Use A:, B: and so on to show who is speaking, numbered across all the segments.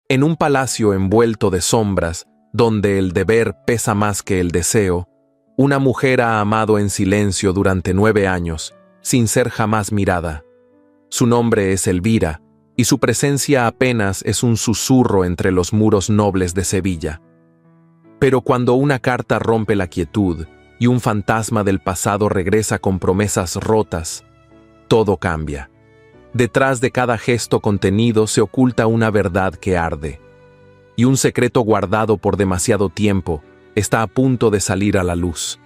A: En un palacio envuelto de sombras, donde el deber pesa más que el deseo, una mujer ha amado en silencio durante 9 años, sin ser jamás mirada. Su nombre es Elvira, y su presencia apenas es un susurro entre los muros nobles de Sevilla. Pero cuando una carta rompe la quietud y un fantasma del pasado regresa con promesas rotas, todo cambia. Detrás de cada gesto contenido se oculta una verdad que arde. Y un secreto guardado por demasiado tiempo está a punto de salir a la luz.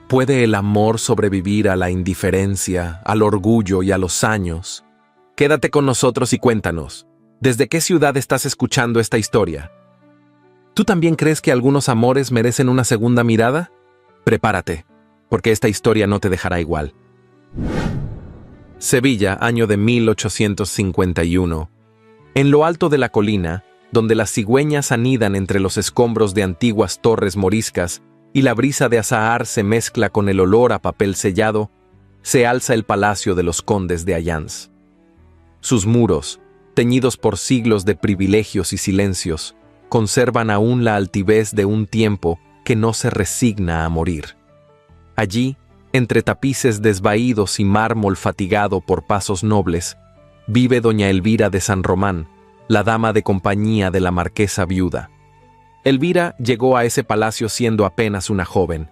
A: ¿Puede el amor sobrevivir a la indiferencia, al orgullo y a los años? Quédate con nosotros y cuéntanos, ¿desde qué ciudad estás escuchando esta historia? ¿Tú también crees que algunos amores merecen una segunda mirada? Prepárate, porque esta historia no te dejará igual. Sevilla, año de 1851. En lo alto de la colina, donde las cigüeñas anidan entre los escombros de antiguas torres moriscas y la brisa de azahar se mezcla con el olor a papel sellado, se alza el palacio de los condes de Ayans. Sus muros, teñidos por siglos de privilegios y silencios, conservan aún la altivez de un tiempo que no se resigna a morir. Allí, entre tapices desvaídos y mármol fatigado por pasos nobles, vive doña Elvira de San Román, la dama de compañía de la marquesa viuda. Elvira llegó a ese palacio siendo apenas una joven.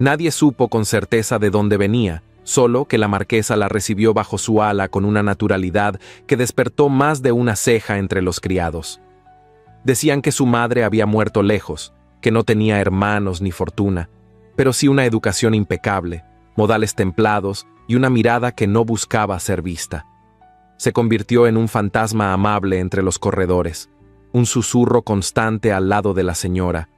A: Nadie supo con certeza de dónde venía, solo que la marquesa la recibió bajo su ala con una naturalidad que despertó más de una ceja entre los criados. Decían que su madre había muerto lejos, que no tenía hermanos ni fortuna, pero sí una educación impecable, modales templados y una mirada que no buscaba ser vista. Se convirtió en un fantasma amable entre los corredores, un susurro constante al lado de la señora,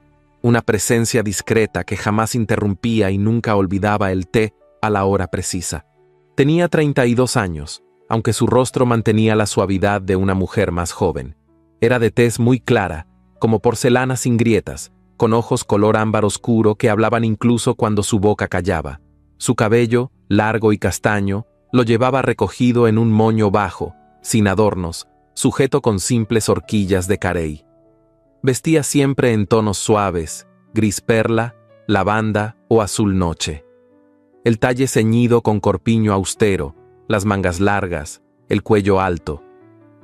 A: una presencia discreta que jamás interrumpía y nunca olvidaba el té a la hora precisa. Tenía 32 años, aunque su rostro mantenía la suavidad de una mujer más joven. Era de tez muy clara, como porcelana sin grietas, con ojos color ámbar oscuro que hablaban incluso cuando su boca callaba. Su cabello, largo y castaño, lo llevaba recogido en un moño bajo, sin adornos, sujeto con simples horquillas de carey. Vestía siempre en tonos suaves, gris perla, lavanda o azul noche. El talle ceñido con corpiño austero, las mangas largas, el cuello alto.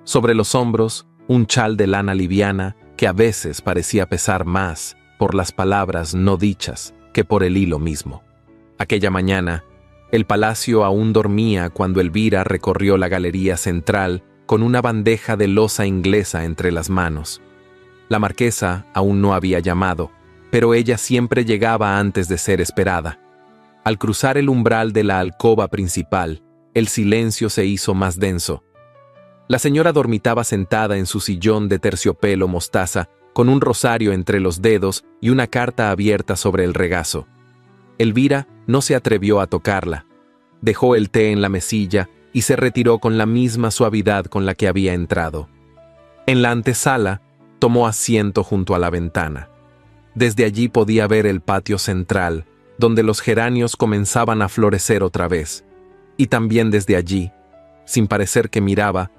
A: Sobre los hombros, un chal de lana liviana que a veces parecía pesar más por las palabras no dichas que por el hilo mismo. Aquella mañana, el palacio aún dormía cuando Elvira recorrió la galería central con una bandeja de loza inglesa entre las manos. La marquesa aún no había llamado, pero ella siempre llegaba antes de ser esperada. Al cruzar el umbral de la alcoba principal, el silencio se hizo más denso. La señora dormitaba sentada en su sillón de terciopelo mostaza, con un rosario entre los dedos y una carta abierta sobre el regazo. Elvira no se atrevió a tocarla. Dejó el té en la mesilla y se retiró con la misma suavidad con la que había entrado. En la antesala, tomó asiento junto a la ventana. Desde allí podía ver el patio central, donde los geranios comenzaban a florecer otra vez. Y también desde allí, sin parecer que miraba,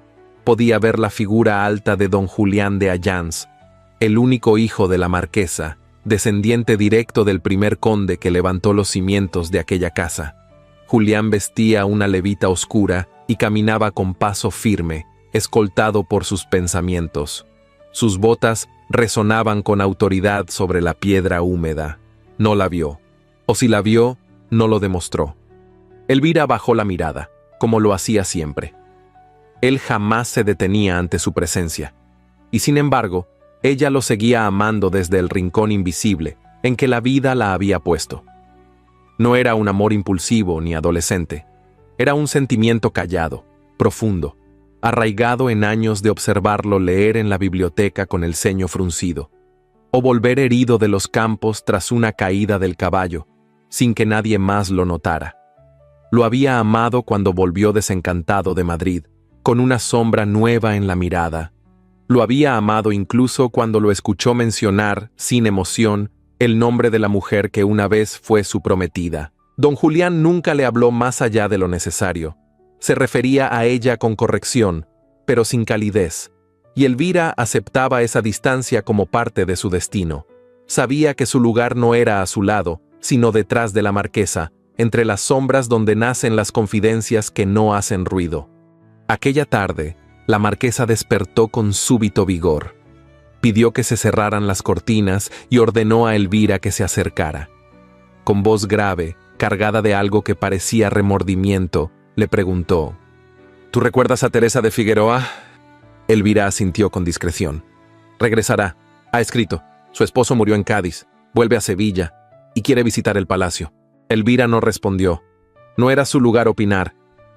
A: podía ver la figura alta de don Julián de Ayans, el único hijo de la marquesa, descendiente directo del primer conde que levantó los cimientos de aquella casa. Julián vestía una levita oscura y caminaba con paso firme, escoltado por sus pensamientos. Sus botas resonaban con autoridad sobre la piedra húmeda. No la vio, o si la vio, no lo demostró. Elvira bajó la mirada, como lo hacía siempre. Él jamás se detenía ante su presencia, y sin embargo, ella lo seguía amando desde el rincón invisible en que la vida la había puesto. No era un amor impulsivo ni adolescente, era un sentimiento callado, profundo, arraigado en años de observarlo leer en la biblioteca con el ceño fruncido, o volver herido de los campos tras una caída del caballo, sin que nadie más lo notara. Lo había amado cuando volvió desencantado de Madrid, con una sombra nueva en la mirada. Lo había amado incluso cuando lo escuchó mencionar, sin emoción, el nombre de la mujer que una vez fue su prometida. Don Julián nunca le habló más allá de lo necesario. Se refería a ella con corrección, pero sin calidez. y Elvira aceptaba esa distancia como parte de su destino. Sabía que su lugar no era a su lado, sino detrás de la marquesa, entre las sombras donde nacen las confidencias que no hacen ruido. Aquella tarde, la marquesa despertó con súbito vigor. Pidió que se cerraran las cortinas y ordenó a Elvira que se acercara. Con voz grave, cargada de algo que parecía remordimiento, le preguntó: ¿Tú recuerdas a Teresa de Figueroa? Elvira asintió con discreción. Regresará. Ha escrito. Su esposo murió en Cádiz, vuelve a Sevilla y quiere visitar el palacio. Elvira no respondió. No era su lugar opinar,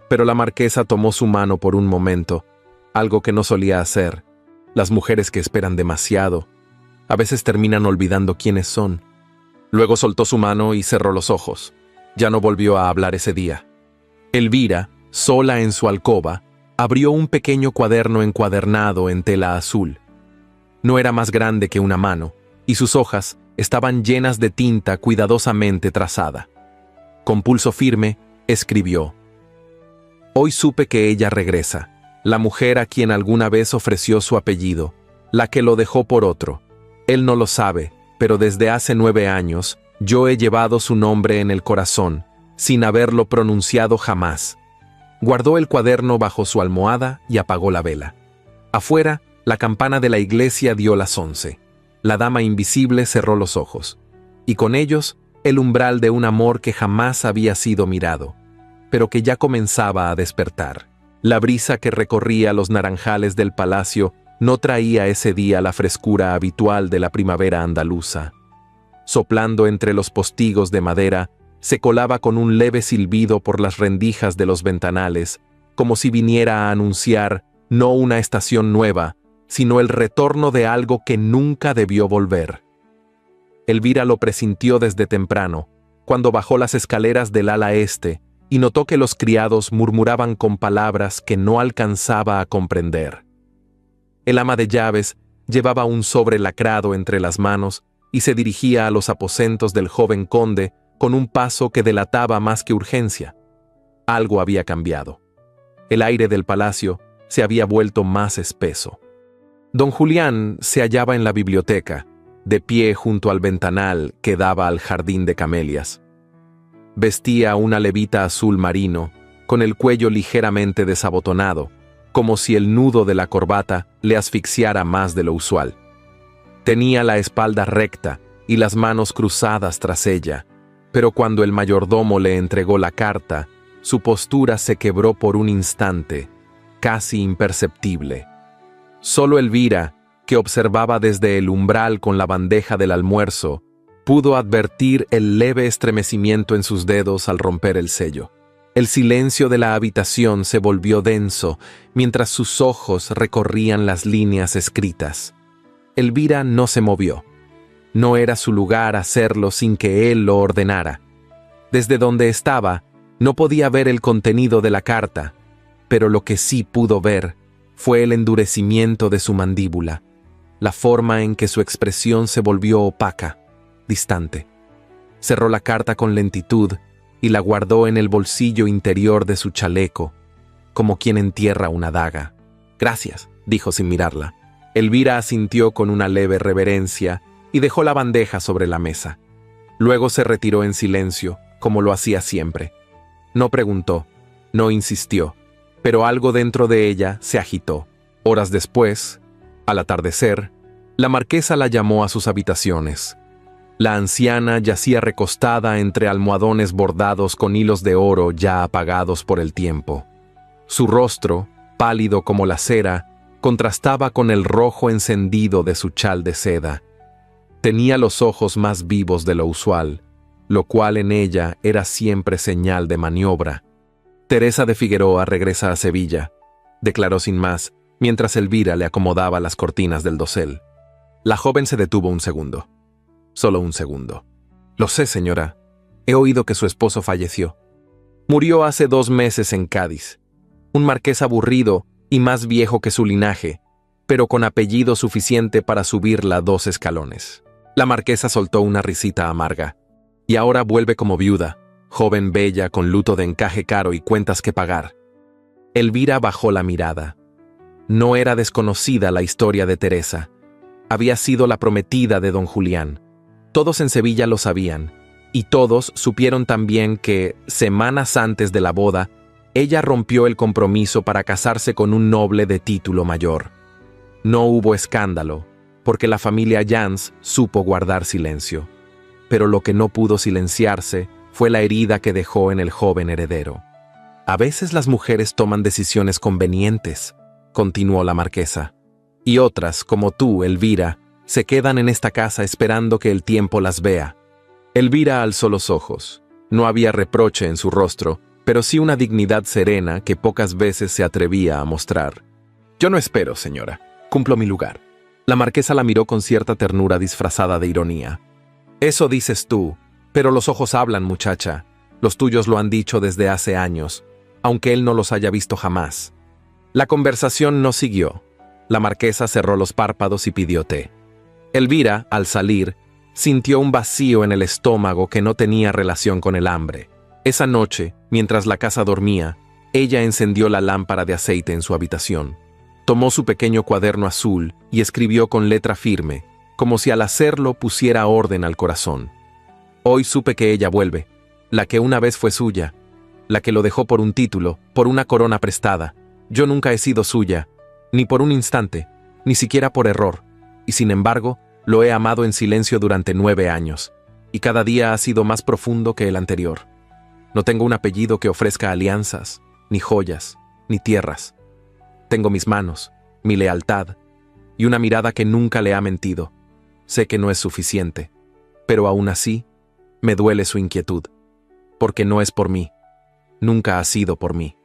A: pero la marquesa tomó su mano por un momento, algo que no solía hacer. Las mujeres que esperan demasiado, a veces terminan olvidando quiénes son. Luego soltó su mano y cerró los ojos. Ya no volvió a hablar ese día. Elvira, sola en su alcoba, abrió un pequeño cuaderno encuadernado en tela azul. No era más grande que una mano, y sus hojas estaban llenas de tinta cuidadosamente trazada. Con pulso firme, escribió: Hoy supe que ella regresa, la mujer a quien alguna vez ofreció su apellido, la que lo dejó por otro. Él no lo sabe, pero desde hace 9 años, yo he llevado su nombre en el corazón, sin haberlo pronunciado jamás. Guardó el cuaderno bajo su almohada y apagó la vela. Afuera, la campana de la iglesia dio las 11. La dama invisible cerró los ojos, y con ellos, el umbral de un amor que jamás había sido mirado, pero que ya comenzaba a despertar. La brisa que recorría los naranjales del palacio no traía ese día la frescura habitual de la primavera andaluza. Soplando entre los postigos de madera, se colaba con un leve silbido por las rendijas de los ventanales, como si viniera a anunciar no una estación nueva, sino el retorno de algo que nunca debió volver. Elvira lo presintió desde temprano, cuando bajó las escaleras del ala este y notó que los criados murmuraban con palabras que no alcanzaba a comprender. El ama de llaves llevaba un sobre lacrado entre las manos y se dirigía a los aposentos del joven conde con un paso que delataba más que urgencia. Algo había cambiado. El aire del palacio se había vuelto más espeso. Don Julián se hallaba en la biblioteca, de pie junto al ventanal que daba al jardín de camelias. Vestía una levita azul marino, con el cuello ligeramente desabotonado, como si el nudo de la corbata le asfixiara más de lo usual. Tenía la espalda recta y las manos cruzadas tras ella, pero cuando el mayordomo le entregó la carta, su postura se quebró por un instante, casi imperceptible. Solo Elvira, que observaba desde el umbral con la bandeja del almuerzo, pudo advertir el leve estremecimiento en sus dedos al romper el sello. El silencio de la habitación se volvió denso mientras sus ojos recorrían las líneas escritas. Elvira no se movió. No era su lugar hacerlo sin que él lo ordenara. Desde donde estaba, no podía ver el contenido de la carta, pero lo que sí pudo ver fue el endurecimiento de su mandíbula, la forma en que su expresión se volvió opaca, distante. Cerró la carta con lentitud y la guardó en el bolsillo interior de su chaleco, como quien entierra una daga. «Gracias», dijo sin mirarla. Elvira asintió con una leve reverencia y dejó la bandeja sobre la mesa. Luego se retiró en silencio, como lo hacía siempre. No preguntó, no insistió, pero algo dentro de ella se agitó. Horas después, al atardecer, la marquesa la llamó a sus habitaciones. La anciana yacía recostada entre almohadones bordados con hilos de oro ya apagados por el tiempo. Su rostro, pálido como la cera, contrastaba con el rojo encendido de su chal de seda. Tenía los ojos más vivos de lo usual, lo cual en ella era siempre señal de maniobra. «Teresa de Figueroa regresa a Sevilla», declaró sin más, mientras Elvira le acomodaba las cortinas del dosel. La joven se detuvo un segundo. Solo un segundo. «Lo sé, señora. He oído que su esposo falleció. Murió hace 2 meses en Cádiz. Un marqués aburrido y más viejo que su linaje, pero con apellido suficiente para subirla 2 escalones». La marquesa soltó una risita amarga. «Y ahora vuelve como viuda, joven bella con luto de encaje caro y cuentas que pagar». Elvira bajó la mirada. No era desconocida la historia de Teresa. Había sido la prometida de don Julián. Todos en Sevilla lo sabían, y todos supieron también que, semanas antes de la boda, ella rompió el compromiso para casarse con un noble de título mayor. No hubo escándalo, porque la familia Jans supo guardar silencio. Pero lo que no pudo silenciarse fue la herida que dejó en el joven heredero. A veces las mujeres toman decisiones convenientes, continuó la marquesa, y otras, como tú, Elvira, se quedan en esta casa esperando que el tiempo las vea. Elvira alzó los ojos. No había reproche en su rostro, pero sí una dignidad serena que pocas veces se atrevía a mostrar. Yo no espero, señora. Cumplo mi lugar. La marquesa la miró con cierta ternura disfrazada de ironía. Eso dices tú, pero los ojos hablan, muchacha. Los tuyos lo han dicho desde hace años, aunque él no los haya visto jamás. La conversación no siguió. La marquesa cerró los párpados y pidió té. Elvira, al salir, sintió un vacío en el estómago que no tenía relación con el hambre. Esa noche, mientras la casa dormía, ella encendió la lámpara de aceite en su habitación. Tomó su pequeño cuaderno azul y escribió con letra firme, como si al hacerlo pusiera orden al corazón. Hoy supe que ella vuelve, la que una vez fue suya, la que lo dejó por un título, por una corona prestada. Yo nunca he sido suya, ni por un instante, ni siquiera por error, y sin embargo, lo he amado en silencio durante 9 años, y cada día ha sido más profundo que el anterior. No tengo un apellido que ofrezca alianzas, ni joyas, ni tierras. Tengo mis manos, mi lealtad, y una mirada que nunca le ha mentido. Sé que no es suficiente, pero aún así, me duele su inquietud, porque no es por mí, nunca ha sido por mí.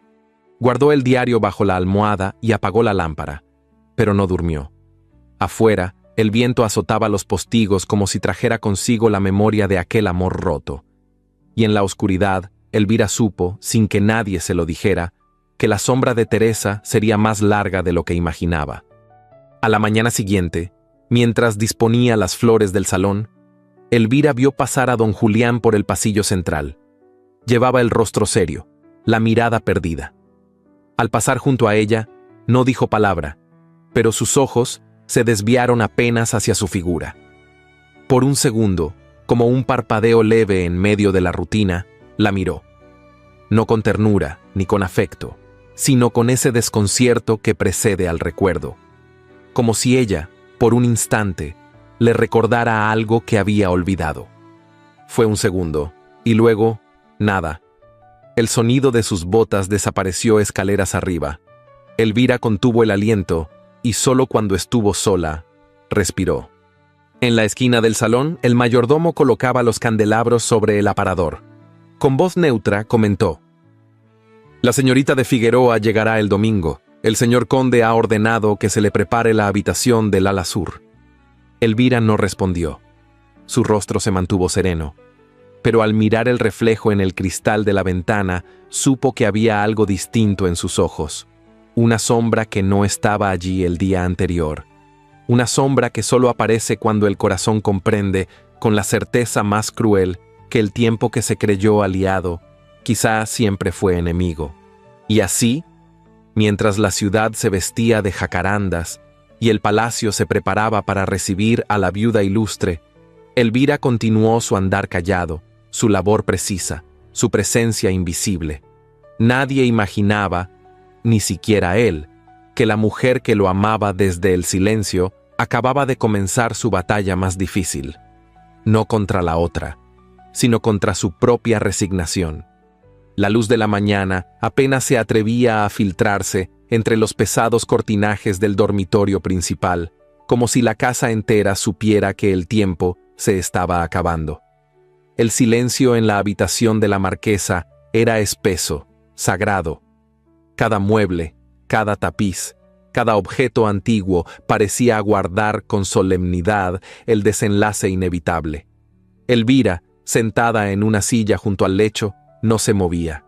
A: Guardó el diario bajo la almohada y apagó la lámpara, pero no durmió. Afuera, el viento azotaba los postigos como si trajera consigo la memoria de aquel amor roto. Y en la oscuridad, Elvira supo, sin que nadie se lo dijera, que la sombra de Teresa sería más larga de lo que imaginaba. A la mañana siguiente, mientras disponía las flores del salón, Elvira vio pasar a don Julián por el pasillo central. Llevaba el rostro serio, la mirada perdida. Al pasar junto a ella, no dijo palabra, pero sus ojos se desviaron apenas hacia su figura. Por un segundo, como un parpadeo leve en medio de la rutina, la miró. No con ternura ni con afecto, sino con ese desconcierto que precede al recuerdo. Como si ella, por un instante, le recordara algo que había olvidado. Fue un segundo, y luego, nada. El sonido de sus botas desapareció escaleras arriba. Elvira contuvo el aliento, y solo cuando estuvo sola, respiró. En la esquina del salón, el mayordomo colocaba los candelabros sobre el aparador. Con voz neutra comentó: «La señorita de Figueroa llegará el domingo. El señor conde ha ordenado que se le prepare la habitación del ala sur». Elvira no respondió. Su rostro se mantuvo sereno, pero al mirar el reflejo en el cristal de la ventana, supo que había algo distinto en sus ojos. Una sombra que no estaba allí el día anterior. Una sombra que solo aparece cuando el corazón comprende, con la certeza más cruel, que el tiempo que se creyó aliado, quizá siempre fue enemigo. Y así, mientras la ciudad se vestía de jacarandas y el palacio se preparaba para recibir a la viuda ilustre, Elvira continuó su andar callado, su labor precisa, su presencia invisible. Nadie imaginaba, ni siquiera él, que la mujer que lo amaba desde el silencio acababa de comenzar su batalla más difícil, no contra la otra, sino contra su propia resignación. La luz de la mañana apenas se atrevía a filtrarse entre los pesados cortinajes del dormitorio principal, como si la casa entera supiera que el tiempo se estaba acabando. El silencio en la habitación de la marquesa era espeso, sagrado. Cada mueble, cada tapiz, cada objeto antiguo parecía aguardar con solemnidad el desenlace inevitable. Elvira, sentada en una silla junto al lecho, no se movía.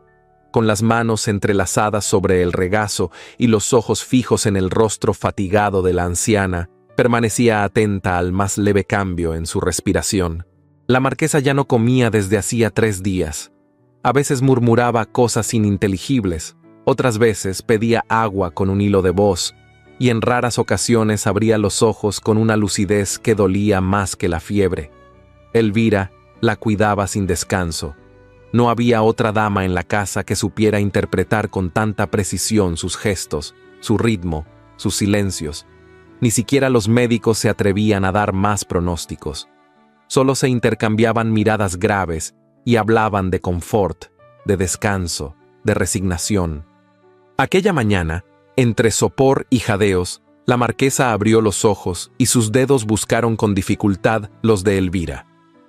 A: Con las manos entrelazadas sobre el regazo y los ojos fijos en el rostro fatigado de la anciana, permanecía atenta al más leve cambio en su respiración. La marquesa ya no comía desde hacía 3 días. A veces murmuraba cosas ininteligibles, otras veces pedía agua con un hilo de voz, y en raras ocasiones abría los ojos con una lucidez que dolía más que la fiebre. Elvira la cuidaba sin descanso. No había otra dama en la casa que supiera interpretar con tanta precisión sus gestos, su ritmo, sus silencios. Ni siquiera los médicos se atrevían a dar más pronósticos. Solo se intercambiaban miradas graves y hablaban de confort, de descanso, de resignación. Aquella mañana, entre sopor y jadeos, la marquesa abrió los ojos y sus dedos buscaron con dificultad los de Elvira.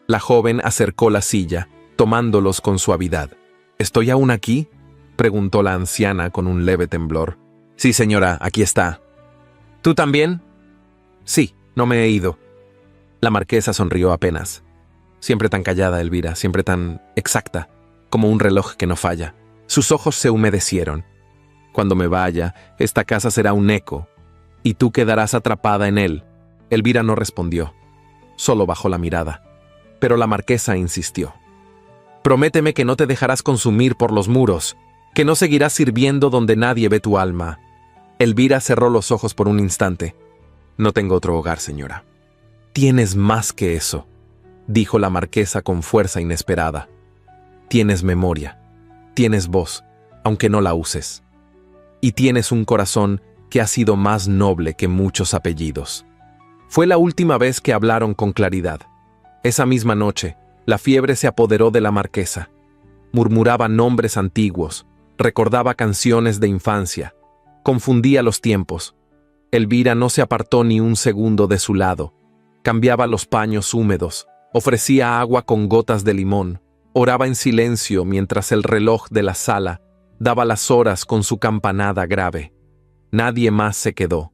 A: La joven acercó la silla, tomándolos con suavidad. ¿Estoy aún aquí?, preguntó la anciana con un leve temblor. Sí, señora, aquí está. ¿Tú también? Sí, no me he ido. La marquesa sonrió apenas. Siempre tan callada, Elvira, siempre tan exacta, como un reloj que no falla. Sus ojos se humedecieron. Cuando me vaya, esta casa será un eco, y tú quedarás atrapada en él. Elvira no respondió. Solo bajó la mirada. Pero la marquesa insistió. Prométeme que no te dejarás consumir por los muros, que no seguirás sirviendo donde nadie ve tu alma. Elvira cerró los ojos por un instante. No tengo otro hogar, señora. Tienes más que eso, dijo la marquesa con fuerza inesperada. Tienes memoria, tienes voz, aunque no la uses. Y tienes un corazón que ha sido más noble que muchos apellidos. Fue la última vez que hablaron con claridad. Esa misma noche, la fiebre se apoderó de la marquesa. Murmuraba nombres antiguos, recordaba canciones de infancia, confundía los tiempos. Elvira no se apartó ni un segundo de su lado. Cambiaba los paños húmedos, ofrecía agua con gotas de limón, oraba en silencio mientras el reloj de la sala daba las horas con su campanada grave. Nadie más se quedó.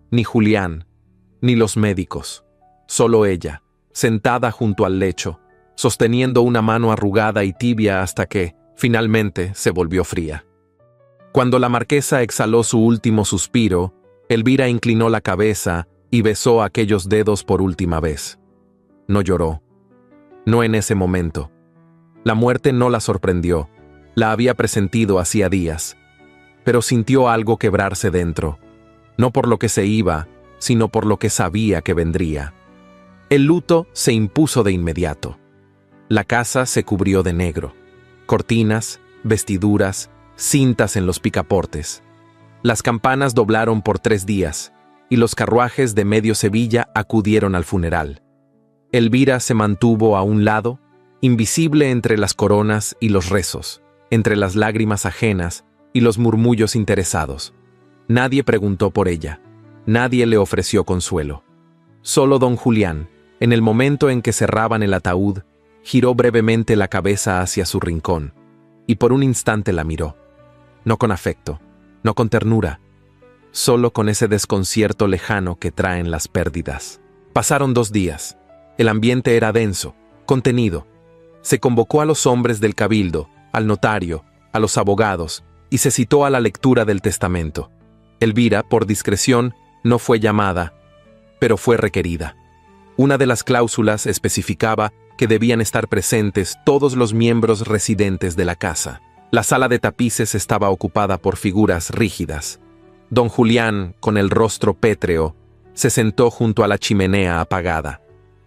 A: Ni Julián, ni los médicos. Solo ella, sentada junto al lecho, sosteniendo una mano arrugada y tibia hasta que, finalmente, se volvió fría. Cuando la marquesa exhaló su último suspiro, Elvira inclinó la cabeza y besó aquellos dedos por última vez. No lloró. No en ese momento. La muerte no la sorprendió. La había presentido hacía días. Pero sintió algo quebrarse dentro. No por lo que se iba, sino por lo que sabía que vendría. El luto se impuso de inmediato. La casa se cubrió de negro. Cortinas, vestiduras, cintas en los picaportes. Las campanas doblaron por 3 días, y los carruajes de medio Sevilla acudieron al funeral. Elvira se mantuvo a un lado, invisible entre las coronas y los rezos, entre las lágrimas ajenas y los murmullos interesados. Nadie preguntó por ella, nadie le ofreció consuelo. Solo don Julián, en el momento en que cerraban el ataúd, giró brevemente la cabeza hacia su rincón, y por un instante la miró. No con afecto, no con ternura, solo con ese desconcierto lejano que traen las pérdidas. Pasaron 2 días. El ambiente era denso, contenido. Se convocó a los hombres del cabildo, al notario, a los abogados, y se citó a la lectura del testamento. Elvira, por discreción, no fue llamada, pero fue requerida. Una de las cláusulas especificaba que debían estar presentes todos los miembros residentes de la casa. La sala de tapices estaba ocupada por figuras rígidas. Don Julián, con el rostro pétreo, se sentó junto a la chimenea apagada.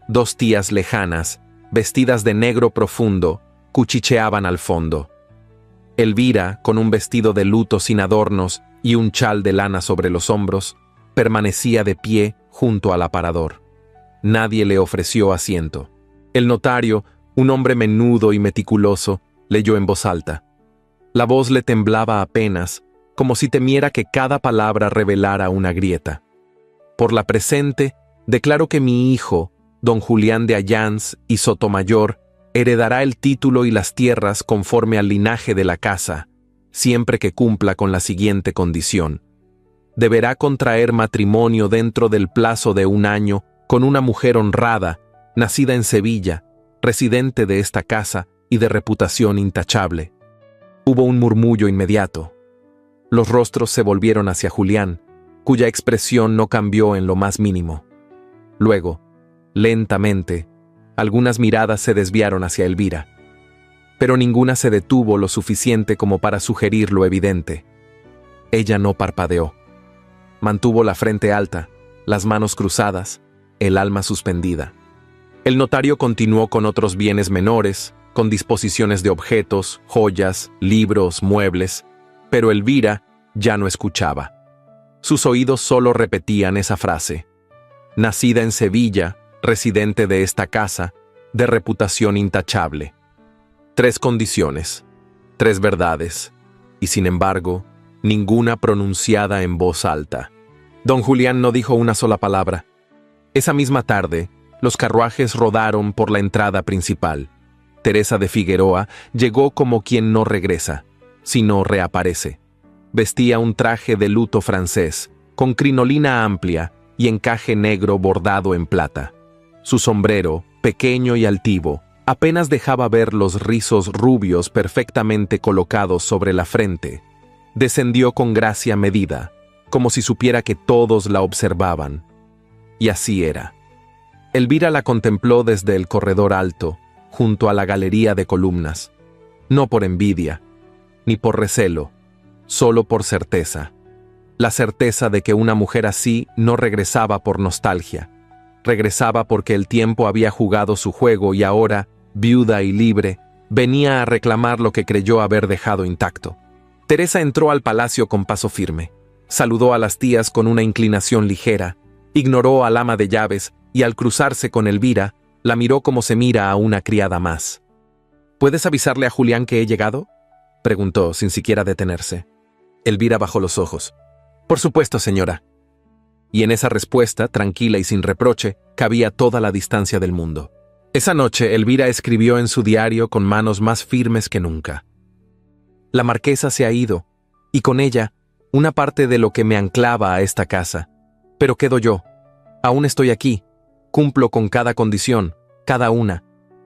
A: 2 tías lejanas, vestidas de negro profundo, cuchicheaban al fondo. Elvira, con un vestido de luto sin adornos y un chal de lana sobre los hombros, permanecía de pie junto al aparador. Nadie le ofreció asiento. El notario, un hombre menudo y meticuloso, leyó en voz alta. La voz le temblaba apenas, como si temiera que cada palabra revelara una grieta. Por la presente, declaro que mi hijo, don Julián de Ayans y Sotomayor, heredará el título y las tierras conforme al linaje de la casa, siempre que cumpla con la siguiente condición. Deberá contraer matrimonio dentro del plazo de 1 año con una mujer honrada, nacida en Sevilla, residente de esta casa y de reputación intachable. Hubo un murmullo inmediato. Los rostros se volvieron hacia Julián, cuya expresión no cambió en lo más mínimo. Luego, lentamente, algunas miradas se desviaron hacia Elvira, pero ninguna se detuvo lo suficiente como para sugerir lo evidente. Ella no parpadeó. Mantuvo la frente alta, las manos cruzadas, el alma suspendida. El notario continuó con otros bienes menores, con disposiciones de objetos, joyas, libros, muebles, pero Elvira ya no escuchaba. Sus oídos solo repetían esa frase. Nacida en Sevilla, residente de esta casa, de reputación intachable. 3 condiciones, 3 verdades, y sin embargo, ninguna pronunciada en voz alta. Don Julián no dijo una sola palabra. Esa misma tarde, los carruajes rodaron por la entrada principal. Teresa de Figueroa llegó como quien no regresa, sino reaparece. Vestía un traje de luto francés, con crinolina amplia y encaje negro bordado en plata. Su sombrero, pequeño y altivo, apenas dejaba ver los rizos rubios perfectamente colocados sobre la frente. Descendió con gracia medida, como si supiera que todos la observaban. Y así era. Elvira la contempló desde el corredor alto, junto a la galería de columnas. No por envidia, ni por recelo, solo por certeza. La certeza de que una mujer así no regresaba por nostalgia. Regresaba porque el tiempo había jugado su juego y ahora, viuda y libre, venía a reclamar lo que creyó haber dejado intacto. Teresa entró al palacio con paso firme. Saludó a las tías con una inclinación ligera, ignoró al ama de llaves y al cruzarse con Elvira, la miró como se mira a una criada más. ¿Puedes avisarle a Julián que he llegado?, preguntó sin siquiera detenerse. Elvira bajó los ojos. Por supuesto, señora. Y en esa respuesta, tranquila y sin reproche, cabía toda la distancia del mundo. Esa noche, Elvira escribió en su diario con manos más firmes que nunca. La marquesa se ha ido, y con ella, una parte de lo que me anclaba a esta casa. Pero quedo yo. Aún estoy aquí. Cumplo con cada condición, cada una.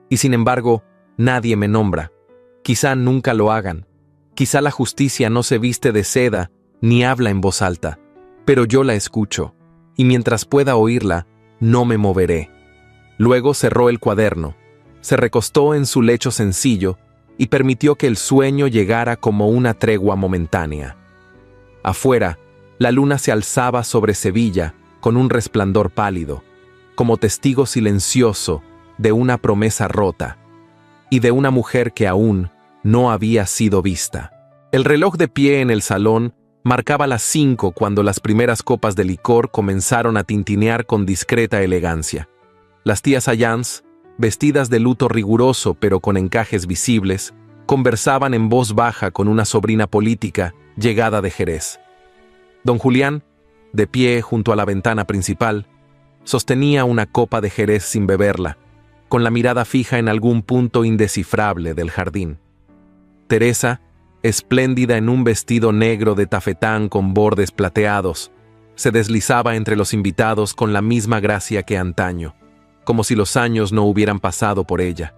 A: Y sin embargo, nadie me nombra. Quizá nunca lo hagan. Quizá la justicia no se viste de seda, ni habla en voz alta. Pero yo la escucho, y mientras pueda oírla, no me moveré. Luego cerró el cuaderno, se recostó en su lecho sencillo y permitió que el sueño llegara como una tregua momentánea. Afuera, la luna se alzaba sobre Sevilla con un resplandor pálido, como testigo silencioso de una promesa rota y de una mujer que aún no había sido vista. El reloj de pie en el salón marcaba las 5 cuando las primeras copas de licor comenzaron a tintinear con discreta elegancia. Las tías Ayans, vestidas de luto riguroso pero con encajes visibles, conversaban en voz baja con una sobrina política llegada de Jerez. Don Julián, de pie junto a la ventana principal, sostenía una copa de Jerez sin beberla, con la mirada fija en algún punto indescifrable del jardín. Teresa, espléndida en un vestido negro de tafetán con bordes plateados, se deslizaba entre los invitados con la misma gracia que antaño, como si los años no hubieran pasado por ella,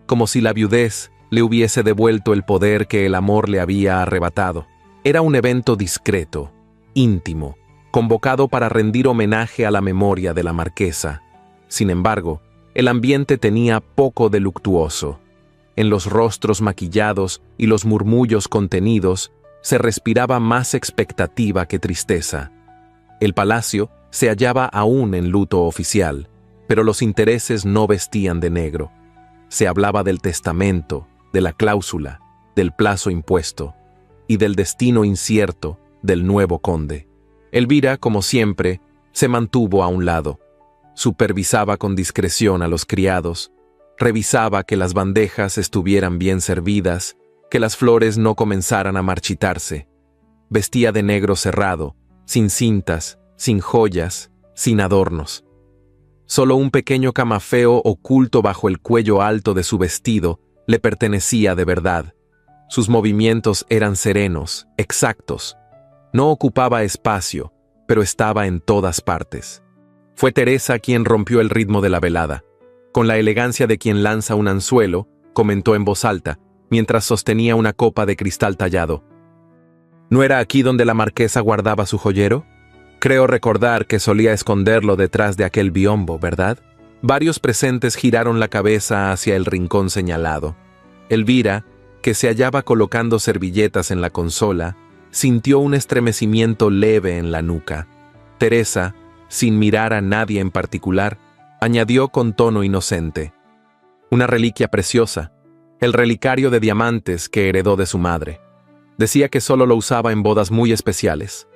A: como si la viudez le hubiese devuelto el poder que el amor le había arrebatado. Era un evento discreto, íntimo, convocado para rendir homenaje a la memoria de la marquesa. Sin embargo, el ambiente tenía poco de luctuoso. En los rostros maquillados y los murmullos contenidos se respiraba más expectativa que tristeza. El palacio se hallaba aún en luto oficial, pero los intereses no vestían de negro. Se hablaba del testamento, de la cláusula, del plazo impuesto y del destino incierto del nuevo conde. Elvira, como siempre, se mantuvo a un lado. Supervisaba con discreción a los criados, revisaba que las bandejas estuvieran bien servidas, que las flores no comenzaran a marchitarse. Vestía de negro cerrado, sin cintas, sin joyas, sin adornos. Solo un pequeño camafeo oculto bajo el cuello alto de su vestido le pertenecía de verdad. Sus movimientos eran serenos, exactos. No ocupaba espacio, pero estaba en todas partes. Fue Teresa quien rompió el ritmo de la velada. Con la elegancia de quien lanza un anzuelo, comentó en voz alta, mientras sostenía una copa de cristal tallado. ¿No era aquí donde la marquesa guardaba su joyero? Creo recordar que solía esconderlo detrás de aquel biombo, ¿verdad? Varios presentes giraron la cabeza hacia el rincón señalado. Elvira, que se hallaba colocando servilletas en la consola, sintió un estremecimiento leve en la nuca. Teresa, sin mirar a nadie en particular, añadió con tono inocente: una reliquia preciosa, el relicario de diamantes que heredó de su madre. Decía que solo lo usaba en bodas muy especiales.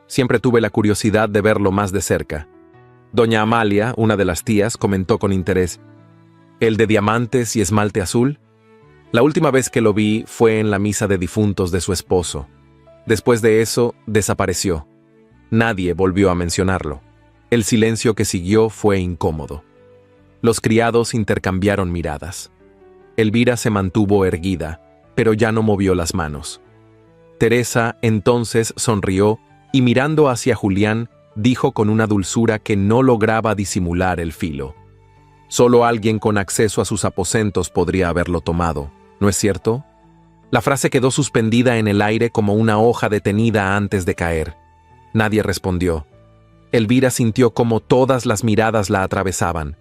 A: Siempre tuve la curiosidad de verlo más de cerca. Doña Amalia, una de las tías, comentó con interés: ¿el de diamantes y esmalte azul? La última vez que lo vi fue en la misa de difuntos de su esposo. Después de eso, desapareció. Nadie volvió a mencionarlo. El silencio que siguió fue incómodo. Los criados intercambiaron miradas. Elvira se mantuvo erguida, pero ya no movió las manos. Teresa entonces sonrió y, mirando hacia Julián, dijo con una dulzura que no lograba disimular el filo: solo alguien con acceso a sus aposentos podría haberlo tomado, ¿no es cierto? La frase quedó suspendida en el aire como una hoja detenida antes de caer. Nadie respondió. Elvira sintió como todas las miradas la atravesaban.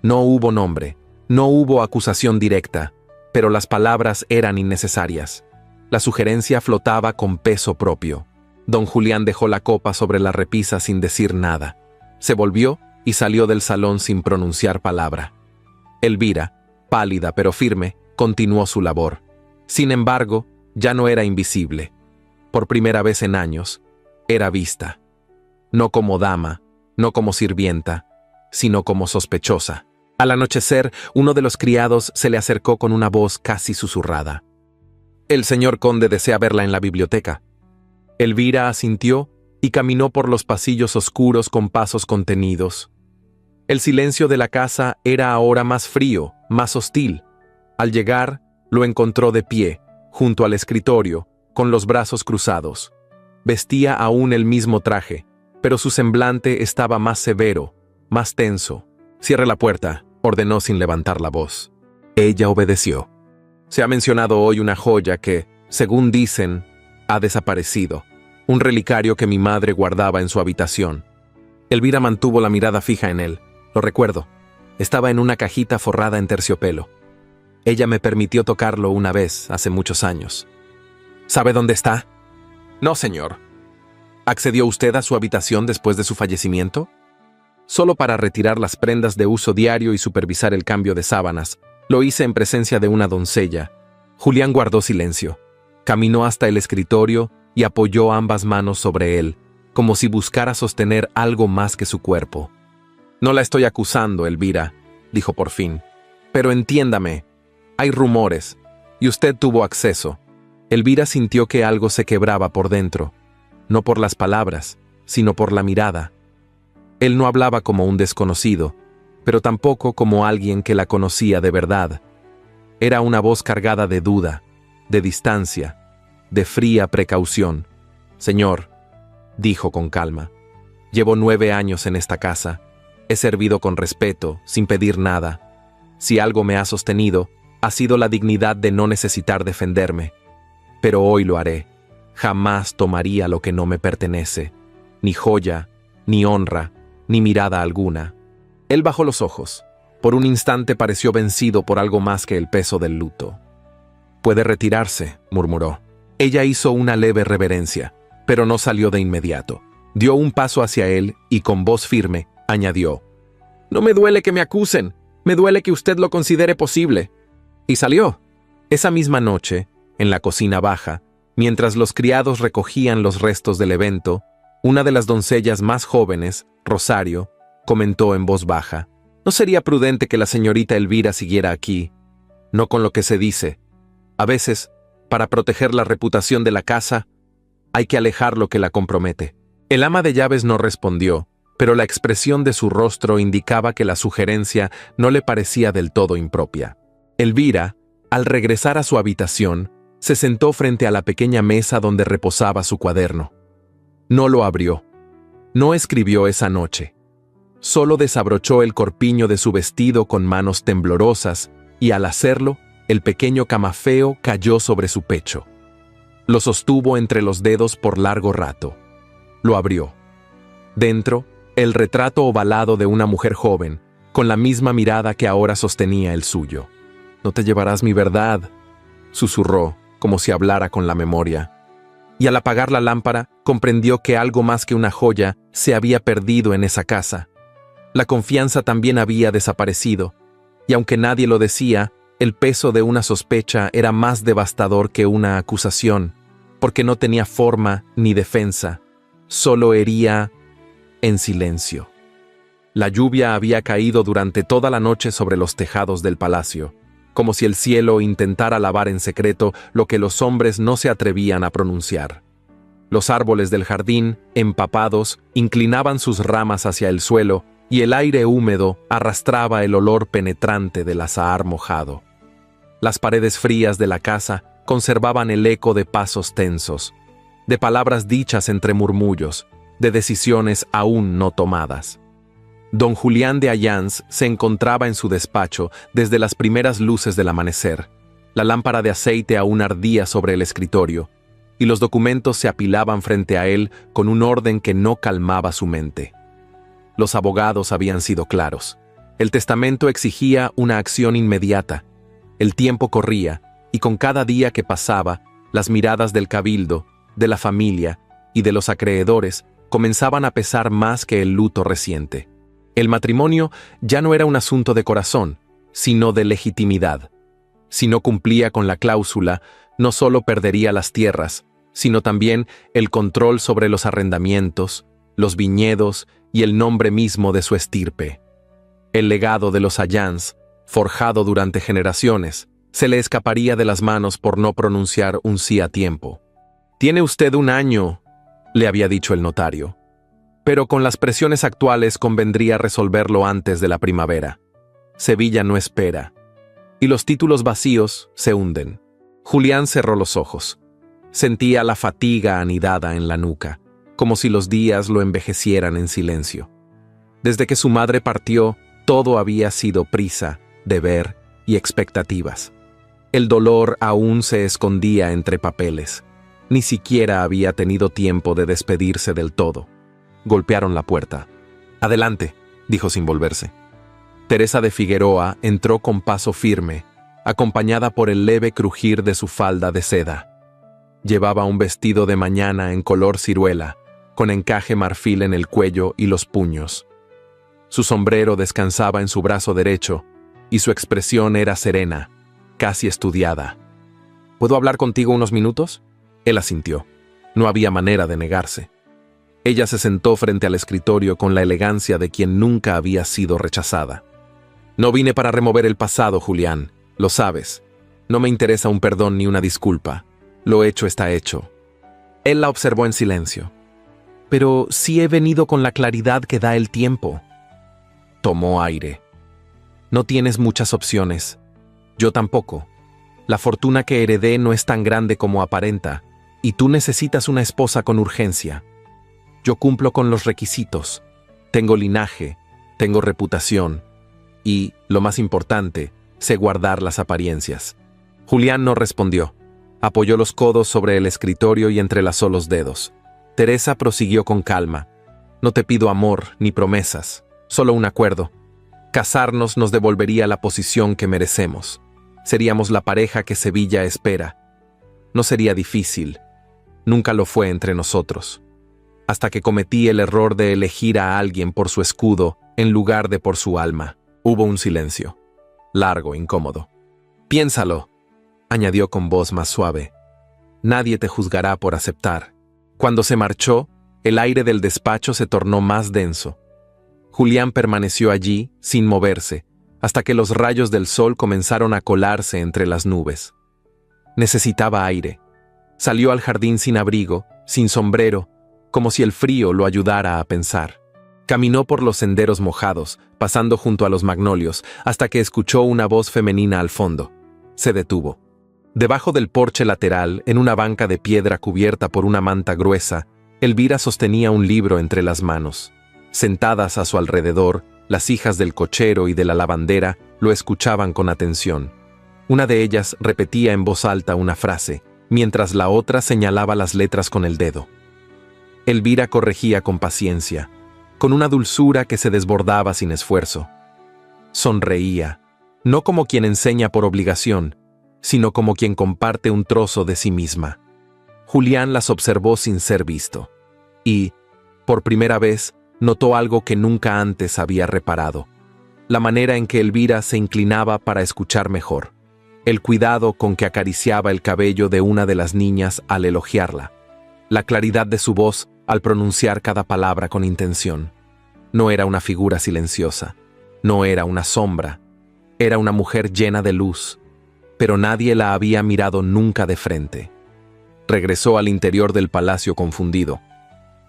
A: No hubo nombre, no hubo acusación directa, pero las palabras eran innecesarias. La sugerencia flotaba con peso propio. Don Julián dejó la copa sobre la repisa sin decir nada. Se volvió y salió del salón sin pronunciar palabra. Elvira, pálida pero firme, continuó su labor. Sin embargo, ya no era invisible. Por primera vez en años, era vista. No como dama, no como sirvienta, sino como sospechosa. Al anochecer, uno de los criados se le acercó con una voz casi susurrada: «El señor conde desea verla en la biblioteca». Elvira asintió y caminó por los pasillos oscuros con pasos contenidos. El silencio de la casa era ahora más frío, más hostil. Al llegar, lo encontró de pie, junto al escritorio, con los brazos cruzados. Vestía aún el mismo traje, pero su semblante estaba más severo, más tenso. «Cierre la puerta», ordenó sin levantar la voz. Ella obedeció. Se ha mencionado hoy una joya que, según dicen, ha desaparecido. Un relicario que mi madre guardaba en su habitación. Elvira mantuvo la mirada fija en él. Lo recuerdo. Estaba en una cajita forrada en terciopelo. Ella me permitió tocarlo una vez, hace muchos años. ¿Sabe dónde está? No, señor. ¿Accedió usted a su habitación después de su fallecimiento? Solo para retirar las prendas de uso diario y supervisar el cambio de sábanas. Lo hice en presencia de una doncella. Julián guardó silencio. Caminó hasta el escritorio y apoyó ambas manos sobre él, como si buscara sostener algo más que su cuerpo. «No la estoy acusando, Elvira», dijo por fin. «Pero entiéndame, hay rumores, y usted tuvo acceso». Elvira sintió que algo se quebraba por dentro, no por las palabras, sino por la mirada. Él no hablaba como un desconocido, pero tampoco como alguien que la conocía de verdad. Era una voz cargada de duda, de distancia, de fría precaución. «Señor», dijo con calma, «llevo 9 años en esta casa. He servido con respeto, sin pedir nada. Si algo me ha sostenido, ha sido la dignidad de no necesitar defenderme. Pero hoy lo haré. Jamás tomaría lo que no me pertenece. Ni joya, ni honra, ni mirada alguna». Él bajó los ojos. Por un instante pareció vencido por algo más que el peso del luto. «Puede retirarse», murmuró. Ella hizo una leve reverencia, pero no salió de inmediato. Dio un paso hacia él y con voz firme añadió: «No me duele que me acusen, me duele que usted lo considere posible». Y salió. Esa misma noche, en la cocina baja, mientras los criados recogían los restos del evento, una de las doncellas más jóvenes, Rosario, comentó en voz baja: «¿No sería prudente que la señorita Elvira siguiera aquí? No con lo que se dice. A veces, para proteger la reputación de la casa, hay que alejar lo que la compromete». El ama de llaves no respondió, pero la expresión de su rostro indicaba que la sugerencia no le parecía del todo impropia. Elvira, al regresar a su habitación, se sentó frente a la pequeña mesa donde reposaba su cuaderno. No lo abrió. No escribió esa noche. Solo desabrochó el corpiño de su vestido con manos temblorosas y al hacerlo, el pequeño camafeo cayó sobre su pecho. Lo sostuvo entre los dedos por largo rato. Lo abrió. Dentro, el retrato ovalado de una mujer joven, con la misma mirada que ahora sostenía el suyo. «No te llevarás mi verdad», susurró, como si hablara con la memoria. y al apagar la lámpara comprendió que algo más que una joya se había perdido en esa casa. La confianza también había desaparecido, y aunque nadie lo decía, el peso de una sospecha era más devastador que una acusación, porque no tenía forma ni defensa, solo hería en silencio. La lluvia había caído durante toda la noche sobre los tejados del palacio, como si el cielo intentara lavar en secreto lo que los hombres no se atrevían a pronunciar. Los árboles del jardín, empapados, inclinaban sus ramas hacia el suelo y el aire húmedo arrastraba el olor penetrante del azahar mojado. Las paredes frías de la casa conservaban el eco de pasos tensos, de palabras dichas entre murmullos, de decisiones aún no tomadas. Don Julián de Ayans se encontraba en su despacho desde las primeras luces del amanecer. La lámpara de aceite aún ardía sobre el escritorio, y los documentos se apilaban frente a él con un orden que no calmaba su mente. Los abogados habían sido claros. El testamento exigía una acción inmediata. El tiempo corría, y con cada día que pasaba, las miradas del cabildo, de la familia y de los acreedores comenzaban a pesar más que el luto reciente. El matrimonio ya no era un asunto de corazón, sino de legitimidad. Si no cumplía con la cláusula, no solo perdería las tierras, sino también el control sobre los arrendamientos, los viñedos y el nombre mismo de su estirpe. El legado de los Ayans, forjado durante generaciones, se le escaparía de las manos por no pronunciar un sí a tiempo. «Tiene usted 1 año», le había dicho el notario. Pero con las presiones actuales convendría resolverlo antes de la primavera. Sevilla no espera. Y los títulos vacíos se hunden. Julián cerró los ojos. Sentía la fatiga anidada en la nuca, como si los días lo envejecieran en silencio. Desde que su madre partió, todo había sido prisa, deber y expectativas. El dolor aún se escondía entre papeles. Ni siquiera había tenido tiempo de despedirse del todo. Golpearon la puerta. «Adelante», dijo sin volverse. Teresa de Figueroa entró con paso firme, acompañada por el leve crujir de su falda de seda. Llevaba un vestido de mañana en color ciruela, con encaje marfil en el cuello y los puños. Su sombrero descansaba en su brazo derecho, y su expresión era serena, casi estudiada. «¿Puedo hablar contigo unos minutos?» Él asintió. No había manera de negarse. Ella se sentó frente al escritorio con la elegancia de quien nunca había sido rechazada. «No vine para remover el pasado, Julián, lo sabes. No me interesa un perdón ni una disculpa. Lo hecho está hecho». Él la observó en silencio. «Pero sí he venido con la claridad que da el tiempo». Tomó aire. «No tienes muchas opciones. Yo tampoco. La fortuna que heredé no es tan grande como aparenta, y tú necesitas una esposa con urgencia. Yo cumplo con los requisitos. Tengo linaje, tengo reputación, y, lo más importante, sé guardar las apariencias». Julián no respondió. Apoyó los codos sobre el escritorio y entrelazó los dedos. Teresa prosiguió con calma. «No te pido amor ni promesas, solo un acuerdo. Casarnos nos devolvería la posición que merecemos. Seríamos la pareja que Sevilla espera. No sería difícil. Nunca lo fue entre nosotros. Hasta que cometí el error de elegir a alguien por su escudo en lugar de por su alma». Hubo un silencio, largo, incómodo. «Piénsalo», añadió con voz más suave. «Nadie te juzgará por aceptar». Cuando se marchó, el aire del despacho se tornó más denso. Julián permaneció allí, sin moverse, hasta que los rayos del sol comenzaron a colarse entre las nubes. Necesitaba aire. Salió al jardín sin abrigo, sin sombrero, como si el frío lo ayudara a pensar. Caminó por los senderos mojados, pasando junto a los magnolios, hasta que escuchó una voz femenina al fondo. Se detuvo. Debajo del porche lateral, en una banca de piedra cubierta por una manta gruesa, Elvira sostenía un libro entre las manos. Sentadas a su alrededor, las hijas del cochero y de la lavandera lo escuchaban con atención. Una de ellas repetía en voz alta una frase, mientras la otra señalaba las letras con el dedo. Elvira corregía con paciencia, con una dulzura que se desbordaba sin esfuerzo. Sonreía, no como quien enseña por obligación, sino como quien comparte un trozo de sí misma. Julián las observó sin ser visto. Y, por primera vez, notó algo que nunca antes había reparado: la manera en que Elvira se inclinaba para escuchar mejor, el cuidado con que acariciaba el cabello de una de las niñas al elogiarla, la claridad de su voz al pronunciar cada palabra con intención. No era una figura silenciosa, no era una sombra, era una mujer llena de luz, pero nadie la había mirado nunca de frente. Regresó al interior del palacio confundido.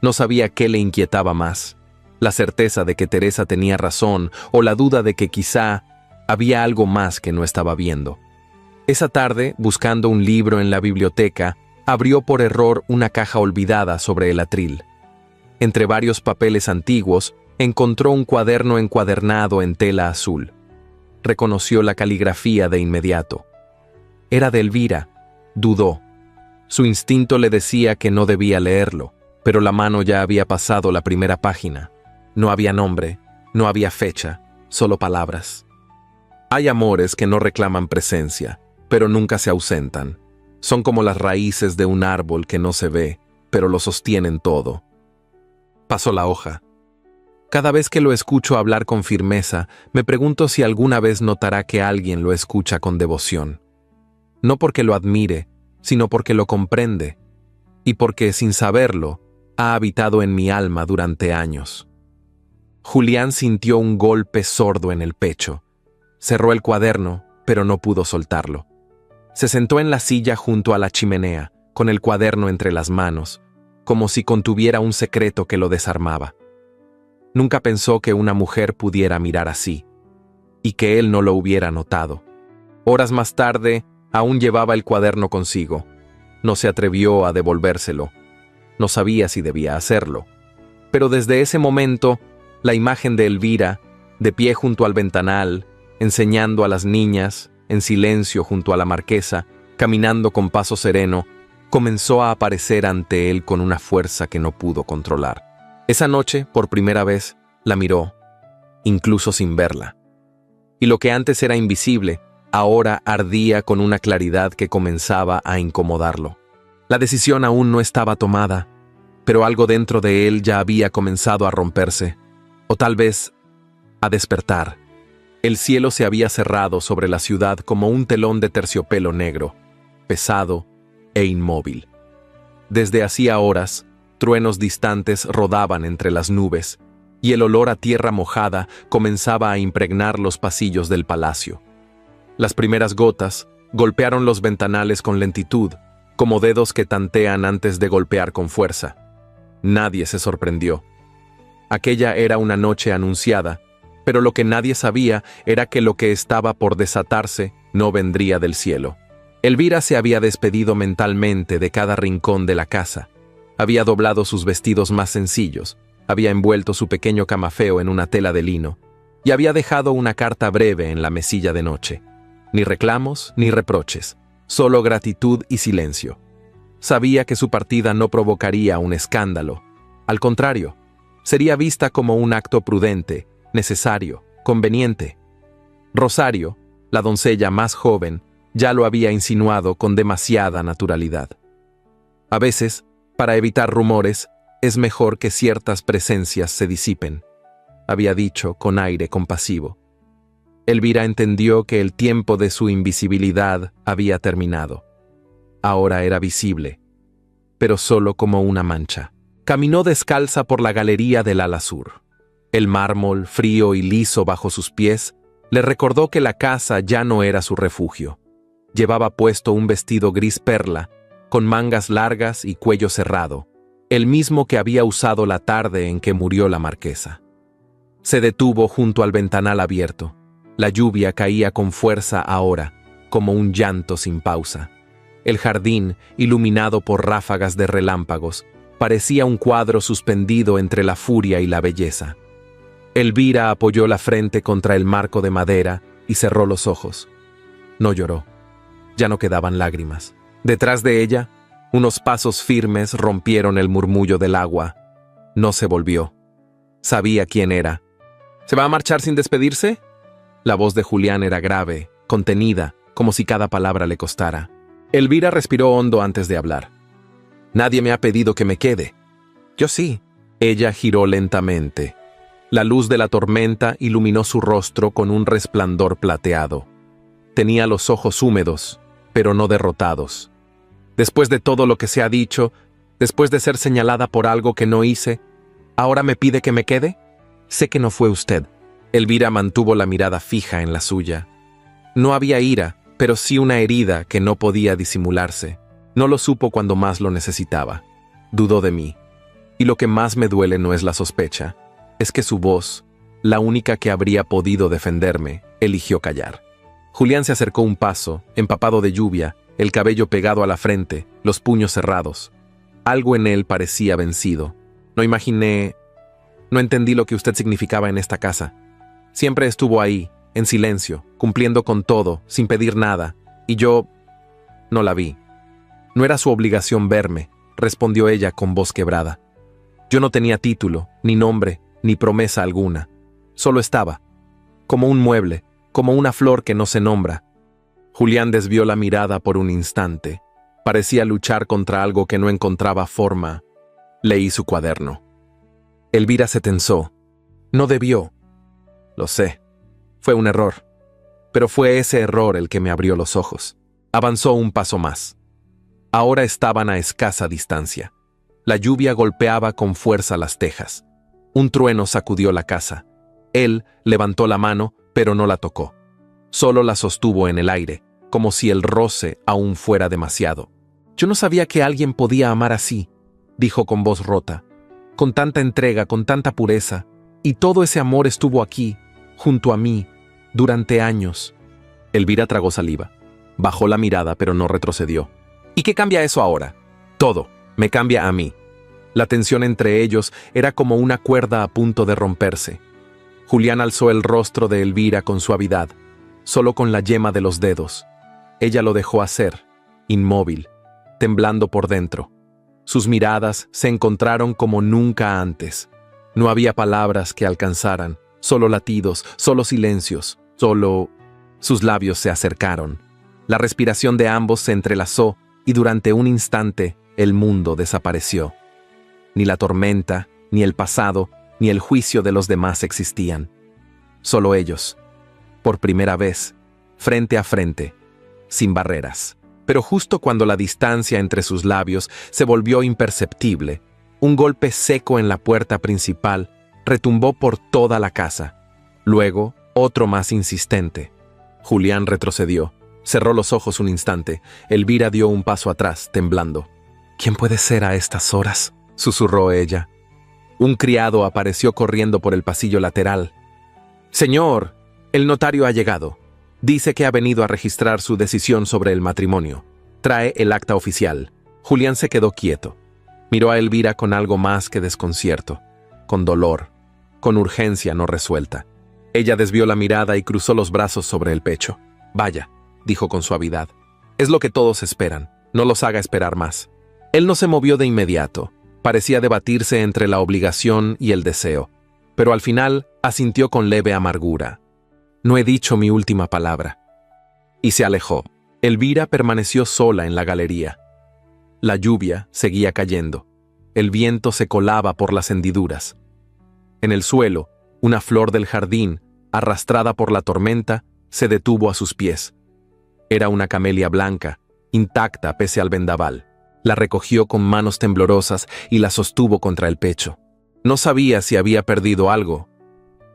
A: No sabía qué le inquietaba más: la certeza de que Teresa tenía razón o la duda de que quizá había algo más que no estaba viendo. Esa tarde, buscando un libro en la biblioteca, abrió por error una caja olvidada sobre el atril. Entre varios papeles antiguos, encontró un cuaderno encuadernado en tela azul. Reconoció la caligrafía de inmediato. Era de Elvira. Dudó. Su instinto le decía que no debía leerlo, pero la mano ya había pasado la primera página. No había nombre, no había fecha, solo palabras. Hay amores que no reclaman presencia, pero nunca se ausentan. Son como las raíces de un árbol que no se ve, pero lo sostienen todo. Pasó la hoja. Cada vez que lo escucho hablar con firmeza, me pregunto si alguna vez notará que alguien lo escucha con devoción. No porque lo admire, sino porque lo comprende, y porque, sin saberlo, ha habitado en mi alma durante años. Julián sintió un golpe sordo en el pecho. Cerró el cuaderno, pero no pudo soltarlo. Se sentó en la silla junto a la chimenea, con el cuaderno entre las manos, como si contuviera un secreto que lo desarmaba. Nunca pensó que una mujer pudiera mirar así, y que él no lo hubiera notado. Horas más tarde, aún llevaba el cuaderno consigo. No se atrevió a devolvérselo. No sabía si debía hacerlo. Pero desde ese momento, la imagen de Elvira, de pie junto al ventanal, enseñando a las niñas, en silencio junto a la marquesa, caminando con paso sereno, comenzó a aparecer ante él con una fuerza que no pudo controlar. Esa noche, por primera vez, la miró, incluso sin verla. Y lo que antes era invisible, ahora ardía con una claridad que comenzaba a incomodarlo. La decisión aún no estaba tomada, pero algo dentro de él ya había comenzado a romperse, o tal vez a despertar. El cielo se había cerrado sobre la ciudad como un telón de terciopelo negro, pesado e inmóvil. Desde hacía horas, truenos distantes rodaban entre las nubes, y el olor a tierra mojada comenzaba a impregnar los pasillos del palacio. Las primeras gotas golpearon los ventanales con lentitud, como dedos que tantean antes de golpear con fuerza. Nadie se sorprendió. Aquella era una noche anunciada, pero lo que nadie sabía era que lo que estaba por desatarse no vendría del cielo. Elvira se había despedido mentalmente de cada rincón de la casa. Había doblado sus vestidos más sencillos, había envuelto su pequeño camafeo en una tela de lino, y había dejado una carta breve en la mesilla de noche. Ni reclamos ni reproches, solo gratitud y silencio. Sabía que su partida no provocaría un escándalo. Al contrario, sería vista como un acto prudente, necesario, conveniente. Rosario, la doncella más joven, ya lo había insinuado con demasiada naturalidad. A veces, para evitar rumores, es mejor que ciertas presencias se disipen, había dicho con aire compasivo. Elvira entendió que el tiempo de su invisibilidad había terminado. Ahora era visible, pero solo como una mancha. Caminó descalza por la galería del ala sur. El mármol, frío y liso bajo sus pies, le recordó que la casa ya no era su refugio. Llevaba puesto un vestido gris perla, con mangas largas y cuello cerrado, el mismo que había usado la tarde en que murió la marquesa. Se detuvo junto al ventanal abierto. La lluvia caía con fuerza ahora, como un llanto sin pausa. El jardín, iluminado por ráfagas de relámpagos, parecía un cuadro suspendido entre la furia y la belleza. Elvira apoyó la frente contra el marco de madera y cerró los ojos. No lloró. Ya no quedaban lágrimas. Detrás de ella, unos pasos firmes rompieron el murmullo del agua. No se volvió. Sabía quién era. ¿Se va a marchar sin despedirse? La voz de Julián era grave, contenida, como si cada palabra le costara. Elvira respiró hondo antes de hablar. Nadie me ha pedido que me quede. Yo sí. Ella giró lentamente. La luz de la tormenta iluminó su rostro con un resplandor plateado. Tenía los ojos húmedos, pero no derrotados. Después de todo lo que se ha dicho, después de ser señalada por algo que no hice, ¿ahora me pide que me quede? Sé que no fue usted. Elvira mantuvo la mirada fija en la suya. No había ira, pero sí una herida que no podía disimularse. No lo supo cuando más lo necesitaba. Dudó de mí. Y lo que más me duele no es la sospecha, es que su voz, la única que habría podido defenderme, eligió callar. Julián se acercó un paso, empapado de lluvia, el cabello pegado a la frente, los puños cerrados. Algo en él parecía vencido. No entendí lo que usted significaba en esta casa. Siempre estuvo ahí, en silencio, cumpliendo con todo, sin pedir nada, y yo no la vi. No era su obligación verme, respondió ella con voz quebrada. Yo no tenía título, ni nombre, ni promesa alguna. Solo estaba, como un mueble, como una flor que no se nombra. Julián desvió la mirada por un instante. Parecía luchar contra algo que no encontraba forma. Leí su cuaderno. Elvira se tensó. No debió. Lo sé. Fue un error. Pero fue ese error el que me abrió los ojos. Avanzó un paso más. Ahora estaban a escasa distancia. La lluvia golpeaba con fuerza las tejas. Un trueno sacudió la casa. Él levantó la mano, pero no la tocó. Solo la sostuvo en el aire, como si el roce aún fuera demasiado. Yo no sabía que alguien podía amar así, dijo con voz rota, con tanta entrega, con tanta pureza, y todo ese amor estuvo aquí, junto a mí, durante años. Elvira tragó saliva. Bajó la mirada, pero no retrocedió. ¿Y qué cambia eso ahora? Todo. Me cambia a mí. La tensión entre ellos era como una cuerda a punto de romperse. Julián alzó el rostro de Elvira con suavidad, solo con la yema de los dedos. Ella lo dejó hacer, inmóvil, temblando por dentro. Sus miradas se encontraron como nunca antes. No había palabras que alcanzaran, solo latidos, solo silencios, solo... Sus labios se acercaron. La respiración de ambos se entrelazó y durante un instante el mundo desapareció. Ni la tormenta, ni el pasado, ni el juicio de los demás existían. Solo ellos, por primera vez, frente a frente, sin barreras. Pero justo cuando la distancia entre sus labios se volvió imperceptible, un golpe seco en la puerta principal retumbó por toda la casa. Luego, otro más insistente. Julián retrocedió. Cerró los ojos un instante. Elvira dio un paso atrás, temblando. ¿Quién puede ser a estas horas?, susurró ella. Un criado apareció corriendo por el pasillo lateral. «Señor, el notario ha llegado. Dice que ha venido a registrar su decisión sobre el matrimonio. Trae el acta oficial». Julián se quedó quieto. Miró a Elvira con algo más que desconcierto, con dolor, con urgencia no resuelta. Ella desvió la mirada y cruzó los brazos sobre el pecho. «Vaya», dijo con suavidad. «Es lo que todos esperan. No los haga esperar más». Él no se movió de inmediato. Parecía debatirse entre la obligación y el deseo, pero al final asintió con leve amargura. «No he dicho mi última palabra». Y se alejó. Elvira permaneció sola en la galería. La lluvia seguía cayendo. El viento se colaba por las hendiduras. En el suelo, una flor del jardín, arrastrada por la tormenta, se detuvo a sus pies. Era una camelia blanca, intacta pese al vendaval. La recogió con manos temblorosas y la sostuvo contra el pecho. No sabía si había perdido algo,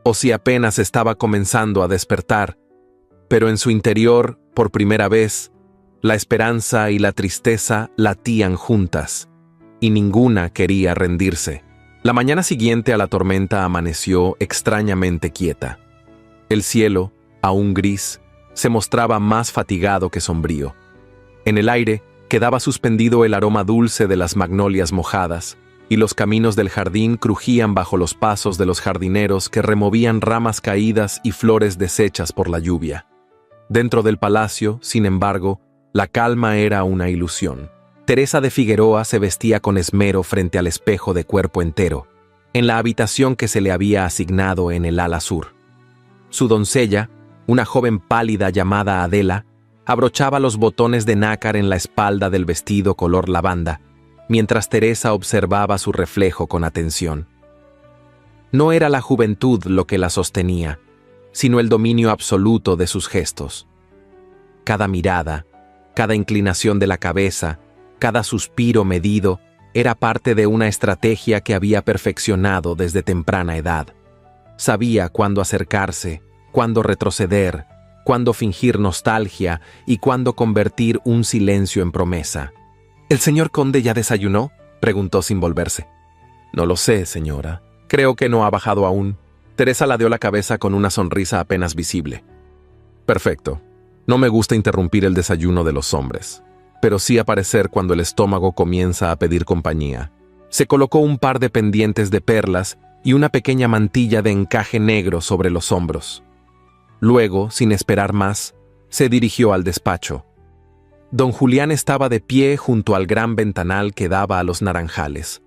A: o si apenas estaba comenzando a despertar, pero en su interior, por primera vez, la esperanza y la tristeza latían juntas, y ninguna quería rendirse. La mañana siguiente a la tormenta amaneció extrañamente quieta. El cielo, aún gris, se mostraba más fatigado que sombrío. En el aire quedaba suspendido el aroma dulce de las magnolias mojadas, y los caminos del jardín crujían bajo los pasos de los jardineros que removían ramas caídas y flores deshechas por la lluvia. Dentro del palacio, sin embargo, la calma era una ilusión. Teresa de Figueroa se vestía con esmero frente al espejo de cuerpo entero, en la habitación que se le había asignado en el ala sur. Su doncella, una joven pálida llamada Adela, abrochaba los botones de nácar en la espalda del vestido color lavanda, mientras Teresa observaba su reflejo con atención. No era la juventud lo que la sostenía, sino el dominio absoluto de sus gestos. Cada mirada, cada inclinación de la cabeza, cada suspiro medido, era parte de una estrategia que había perfeccionado desde temprana edad. Sabía cuándo acercarse, cuándo retroceder, cuándo fingir nostalgia y cuándo convertir un silencio en promesa. ¿El señor conde ya desayunó?, preguntó sin volverse. No lo sé, señora. Creo que no ha bajado aún. Teresa ladeó la cabeza con una sonrisa apenas visible. Perfecto. No me gusta interrumpir el desayuno de los hombres, pero sí aparecer cuando el estómago comienza a pedir compañía. Se colocó un par de pendientes de perlas y una pequeña mantilla de encaje negro sobre los hombros. Luego, sin esperar más, se dirigió al despacho. Don Julián estaba de pie junto al gran ventanal que daba a los naranjales.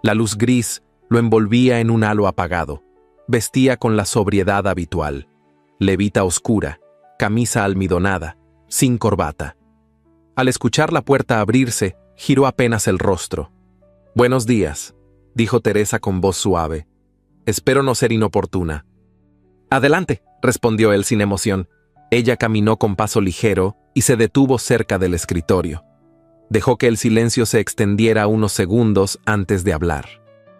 A: La luz gris lo envolvía en un halo apagado. Vestía con la sobriedad habitual. Levita oscura, camisa almidonada, sin corbata. Al escuchar la puerta abrirse, giró apenas el rostro. «Buenos días», dijo Teresa con voz suave. «Espero no ser inoportuna». «Adelante», respondió él sin emoción. Ella caminó con paso ligero y se detuvo cerca del escritorio. Dejó que el silencio se extendiera unos segundos antes de hablar.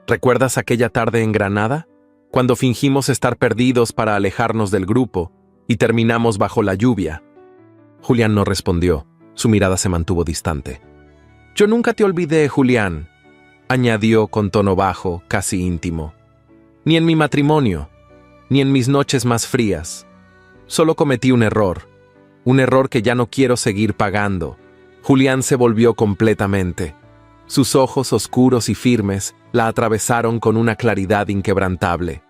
A: ¿Recuerdas aquella tarde en Granada? Cuando fingimos estar perdidos para alejarnos del grupo y terminamos bajo la lluvia. Julián no respondió. Su mirada se mantuvo distante. «Yo nunca te olvidé, Julián», añadió con tono bajo, casi íntimo. «Ni en mi matrimonio, ni en mis noches más frías. Solo cometí un error que ya no quiero seguir pagando». Julián se volvió completamente. Sus ojos oscuros y firmes la atravesaron con una claridad inquebrantable.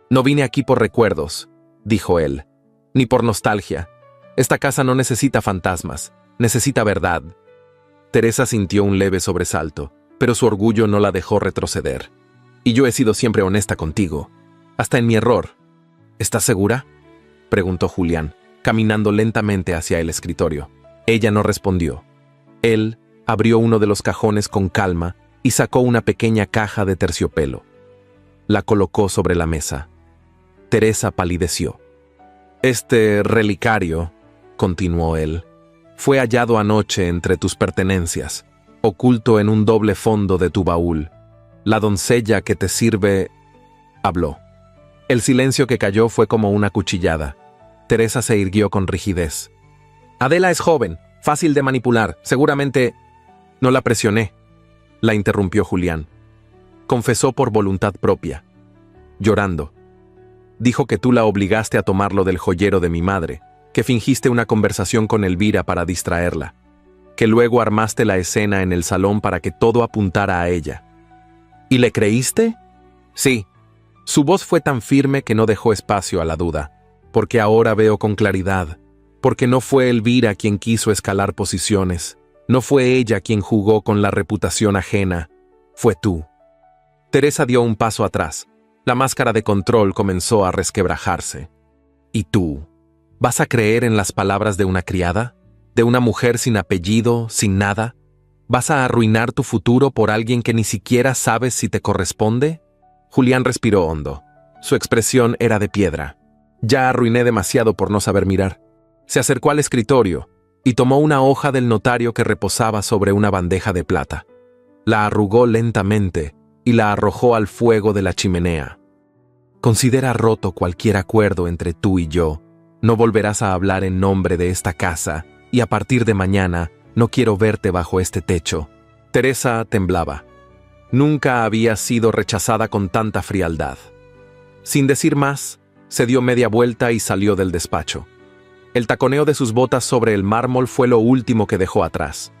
A: «No vine aquí por recuerdos», dijo él, «ni por nostalgia. Esta casa no necesita fantasmas, necesita verdad». Teresa sintió un leve sobresalto, pero su orgullo no la dejó retroceder. «Y yo he sido siempre honesta contigo, hasta en mi error». «¿Estás segura?», preguntó Julián, caminando lentamente hacia el escritorio. Ella no respondió. Él abrió uno de los cajones con calma y sacó una pequeña caja de terciopelo. La colocó sobre la mesa. Teresa palideció. «Este relicario», continuó él, «fue hallado anoche entre tus pertenencias, oculto en un doble fondo de tu baúl. La doncella que te sirve...» Habló. El silencio que cayó fue como una cuchillada. Teresa se irguió con rigidez. «Adela es joven, fácil de manipular, seguramente...» «No la presioné», la interrumpió Julián. «Confesó por voluntad propia, llorando. Dijo que tú la obligaste a tomarlo del joyero de mi madre, que fingiste una conversación con Elvira para distraerla, que luego armaste la escena en el salón para que todo apuntara a ella». «¿Y le creíste?» «Sí». Su voz fue tan firme que no dejó espacio a la duda. «Porque ahora veo con claridad, porque no fue Elvira quien quiso escalar posiciones, no fue ella quien jugó con la reputación ajena, fue tú». Teresa dio un paso atrás. La máscara de control comenzó a resquebrajarse. «¿Y tú? ¿Vas a creer en las palabras de una criada? ¿De una mujer sin apellido, sin nada? ¿Vas a arruinar tu futuro por alguien que ni siquiera sabes si te corresponde?» Julián respiró hondo. Su expresión era de piedra. «Ya arruiné demasiado por no saber mirar». Se acercó al escritorio y tomó una hoja del notario que reposaba sobre una bandeja de plata. La arrugó lentamente y la arrojó al fuego de la chimenea. «Considera roto cualquier acuerdo entre tú y yo. No volverás a hablar en nombre de esta casa y a partir de mañana no quiero verte bajo este techo». Teresa temblaba. Nunca había sido rechazada con tanta frialdad. Sin decir más, se dio media vuelta y salió del despacho. El taconeo de sus botas sobre el mármol fue lo último que dejó atrás.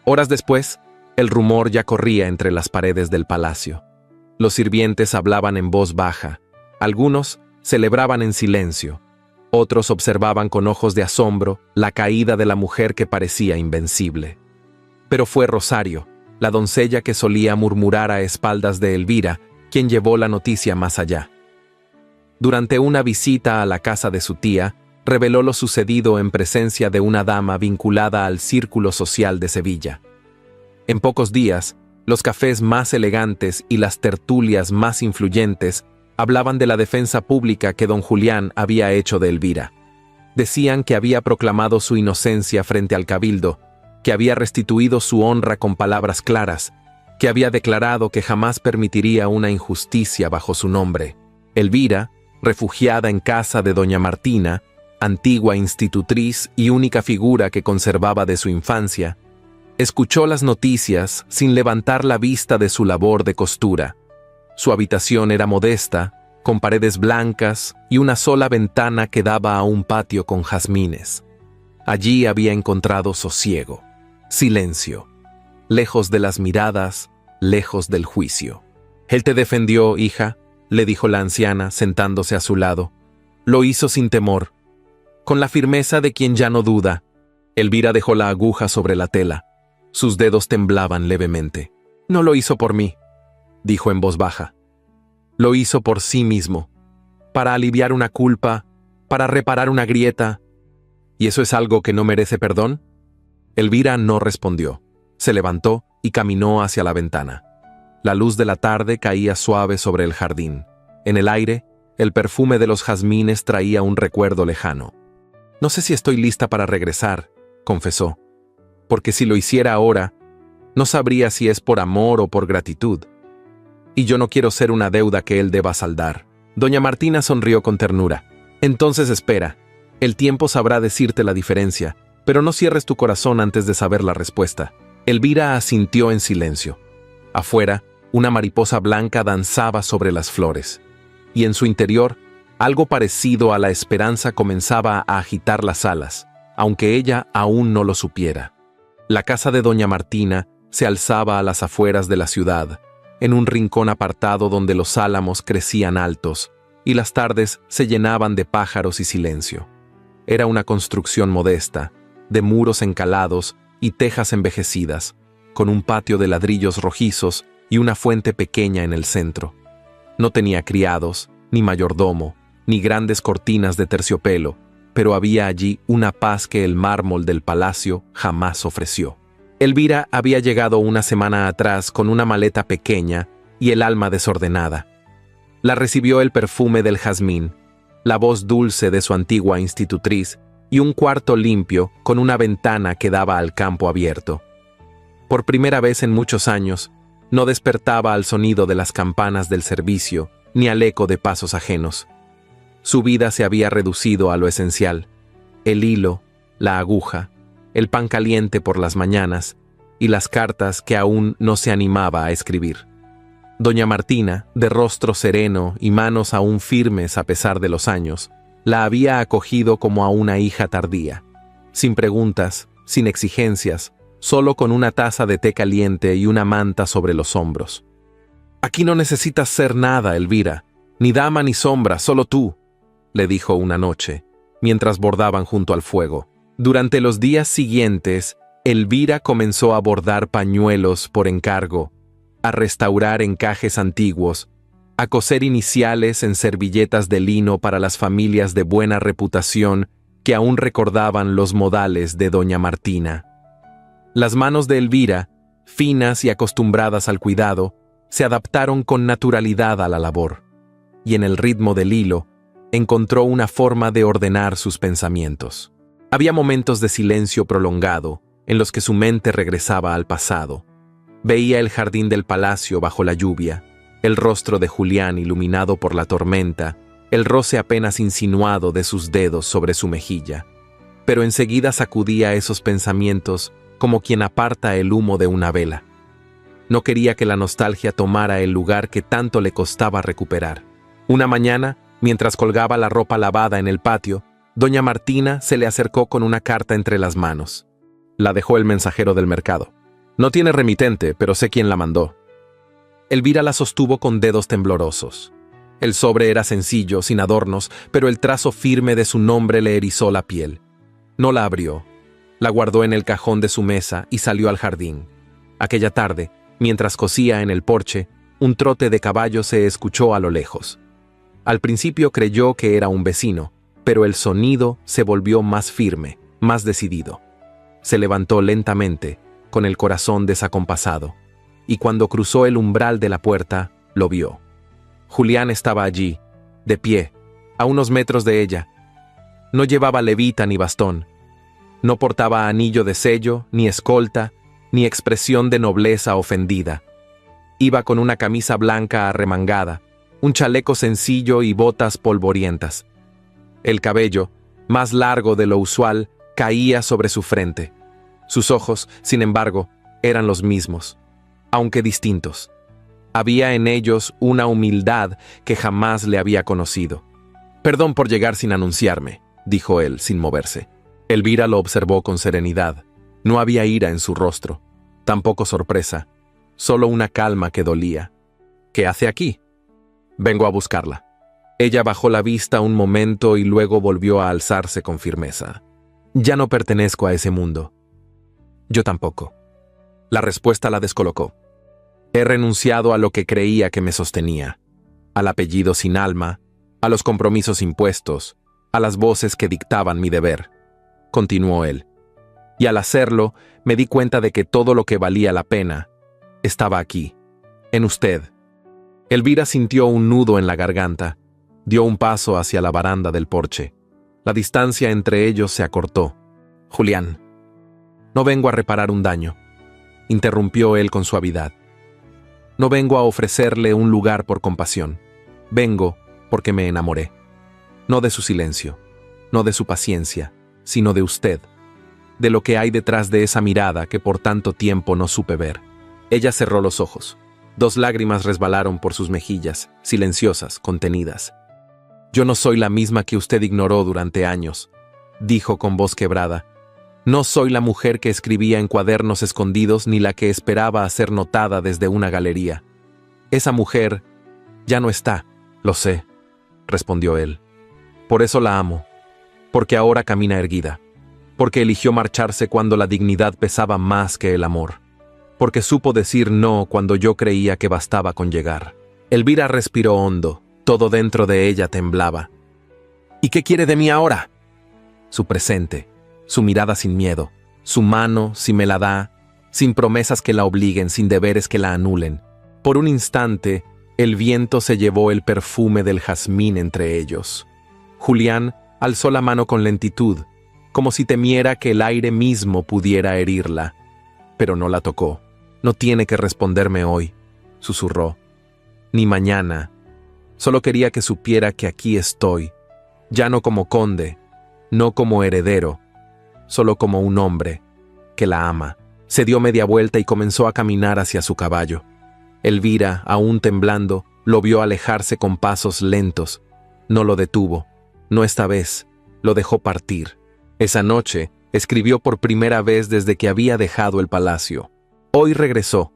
A: Horas después, el rumor ya corría entre las paredes del palacio. Los sirvientes hablaban en voz baja. Algunos celebraban en silencio. Otros observaban con ojos de asombro la caída de la mujer que parecía invencible. Pero fue Rosario, la doncella que solía murmurar a espaldas de Elvira, quien llevó la noticia más allá. Durante una visita a la casa de su tía, reveló lo sucedido en presencia de una dama vinculada al círculo social de Sevilla. En pocos días, los cafés más elegantes y las tertulias más influyentes hablaban de la defensa pública que don Julián había hecho de Elvira. Decían que había proclamado su inocencia frente al cabildo, que había restituido su honra con palabras claras, que había declarado que jamás permitiría una injusticia bajo su nombre. Elvira, refugiada en casa de doña Martina, antigua institutriz y única figura que conservaba de su infancia, escuchó las noticias sin levantar la vista de su labor de costura. Su habitación era modesta, con paredes blancas y una sola ventana que daba a un patio con jazmines. Allí había encontrado sosiego, silencio, lejos de las miradas, lejos del juicio. «Él te defendió, hija», le dijo la anciana, sentándose a su lado. «Lo hizo sin temor, con la firmeza de quien ya no duda». Elvira dejó la aguja sobre la tela. Sus dedos temblaban levemente. «No lo hizo por mí», dijo en voz baja. «Lo hizo por sí mismo, para aliviar una culpa, para reparar una grieta. ¿Y eso es algo que no merece perdón?». Elvira no respondió. Se levantó y caminó hacia la ventana. La luz de la tarde caía suave sobre el jardín. En el aire, el perfume de los jazmines traía un recuerdo lejano. «No sé si estoy lista para regresar», confesó, «porque si lo hiciera ahora, no sabría si es por amor o por gratitud. Y yo no quiero ser una deuda que él deba saldar». Doña Martina sonrió con ternura. «Entonces espera. El tiempo sabrá decirte la diferencia, pero no cierres tu corazón antes de saber la respuesta». Elvira asintió en silencio. Afuera, una mariposa blanca danzaba sobre las flores, y en su interior, algo parecido a la esperanza comenzaba a agitar las alas, aunque ella aún no lo supiera. La casa de doña Martina se alzaba a las afueras de la ciudad, en un rincón apartado donde los álamos crecían altos, y las tardes se llenaban de pájaros y silencio. Era una construcción modesta, de muros encalados y tejas envejecidas, con un patio de ladrillos rojizos y una fuente pequeña en el centro. No tenía criados, ni mayordomo, ni grandes cortinas de terciopelo, pero había allí una paz que el mármol del palacio jamás ofreció. Elvira había llegado una semana atrás con una maleta pequeña y el alma desordenada. La recibió el perfume del jazmín, la voz dulce de su antigua institutriz y un cuarto limpio con una ventana que daba al campo abierto. Por primera vez en muchos años, no despertaba al sonido de las campanas del servicio ni al eco de pasos ajenos. Su vida se había reducido a lo esencial: el hilo, la aguja, el pan caliente por las mañanas y las cartas que aún no se animaba a escribir. Doña Martina, de rostro sereno y manos aún firmes a pesar de los años, la había acogido como a una hija tardía, sin preguntas, sin exigencias, solo con una taza de té caliente y una manta sobre los hombros. «Aquí no necesitas ser nada, Elvira, ni dama ni sombra, solo tú», le dijo una noche, mientras bordaban junto al fuego. Durante los días siguientes, Elvira comenzó a bordar pañuelos por encargo, a restaurar encajes antiguos, a coser iniciales en servilletas de lino para las familias de buena reputación que aún recordaban los modales de doña Martina. Las manos de Elvira, finas y acostumbradas al cuidado, se adaptaron con naturalidad a la labor, y en el ritmo del hilo encontró una forma de ordenar sus pensamientos. Había momentos de silencio prolongado en los que su mente regresaba al pasado. Veía el jardín del palacio bajo la lluvia, el rostro de Julián iluminado por la tormenta, el roce apenas insinuado de sus dedos sobre su mejilla. Pero enseguida sacudía esos pensamientos como quien aparta el humo de una vela. No quería que la nostalgia tomara el lugar que tanto le costaba recuperar. Una mañana, mientras colgaba la ropa lavada en el patio, doña Martina se le acercó con una carta entre las manos. La dejó el mensajero del mercado. «No tiene remitente, pero sé quién la mandó». Elvira la sostuvo con dedos temblorosos. El sobre era sencillo, sin adornos, pero el trazo firme de su nombre le erizó la piel. No la abrió. La guardó en el cajón de su mesa y salió al jardín. Aquella tarde, mientras cosía en el porche, un trote de caballo se escuchó a lo lejos. Al principio creyó que era un vecino, pero el sonido se volvió más firme, más decidido. Se levantó lentamente, con el corazón desacompasado, y cuando cruzó el umbral de la puerta, lo vio. Julián estaba allí, de pie, a unos metros de ella. No llevaba levita ni bastón. No portaba anillo de sello, ni escolta, ni expresión de nobleza ofendida. Iba con una camisa blanca arremangada, un chaleco sencillo y botas polvorientas. El cabello, más largo de lo usual, caía sobre su frente. Sus ojos, sin embargo, eran los mismos, aunque distintos. Había en ellos una humildad que jamás le había conocido. «Perdón por llegar sin anunciarme», dijo él, sin moverse. Elvira lo observó con serenidad. No había ira en su rostro, tampoco sorpresa, solo una calma que dolía. «¿Qué hace aquí?» «Vengo a buscarla». Ella bajó la vista un momento y luego volvió a alzarse con firmeza. «Ya no pertenezco a ese mundo». «Yo tampoco». La respuesta la descolocó. «He renunciado a lo que creía que me sostenía, al apellido sin alma, a los compromisos impuestos, a las voces que dictaban mi deber», continuó él. «Y al hacerlo, me di cuenta de que todo lo que valía la pena estaba aquí, en usted». Elvira sintió un nudo en la garganta. Dio un paso hacia la baranda del porche. La distancia entre ellos se acortó. «Julián, no vengo a reparar un daño», interrumpió él con suavidad. «No vengo a ofrecerle un lugar por compasión. Vengo porque me enamoré. No de su silencio, no de su paciencia, sino de usted, de lo que hay detrás de esa mirada que por tanto tiempo no supe ver». Ella cerró los ojos. 2 lágrimas resbalaron por sus mejillas, silenciosas, contenidas. «Yo no soy la misma que usted ignoró durante años», dijo con voz quebrada. «No soy la mujer que escribía en cuadernos escondidos ni la que esperaba a ser notada desde una galería. Esa mujer ya no está, lo sé», respondió él. «Por eso la amo, porque ahora camina erguida, porque eligió marcharse cuando la dignidad pesaba más que el amor, porque supo decir no cuando yo creía que bastaba con llegar». Elvira respiró hondo, todo dentro de ella temblaba. «¿Y qué quiere de mí ahora?» Su presente, su mirada sin miedo, su mano, si me la da, sin promesas que la obliguen, sin deberes que la anulen. Por un instante, el viento se llevó el perfume del jazmín entre ellos. Julián alzó la mano con lentitud, como si temiera que el aire mismo pudiera herirla, pero no la tocó. «No tiene que responderme hoy», susurró, «ni mañana. Solo quería que supiera que aquí estoy, ya no como conde, no como heredero, solo como un hombre que la ama». Se dio media vuelta y comenzó a caminar hacia su caballo. Elvira, aún temblando, lo vio alejarse con pasos lentos. No lo detuvo, no esta vez, lo dejó partir. Esa noche, escribió por primera vez desde que había dejado el palacio. Hoy regresó,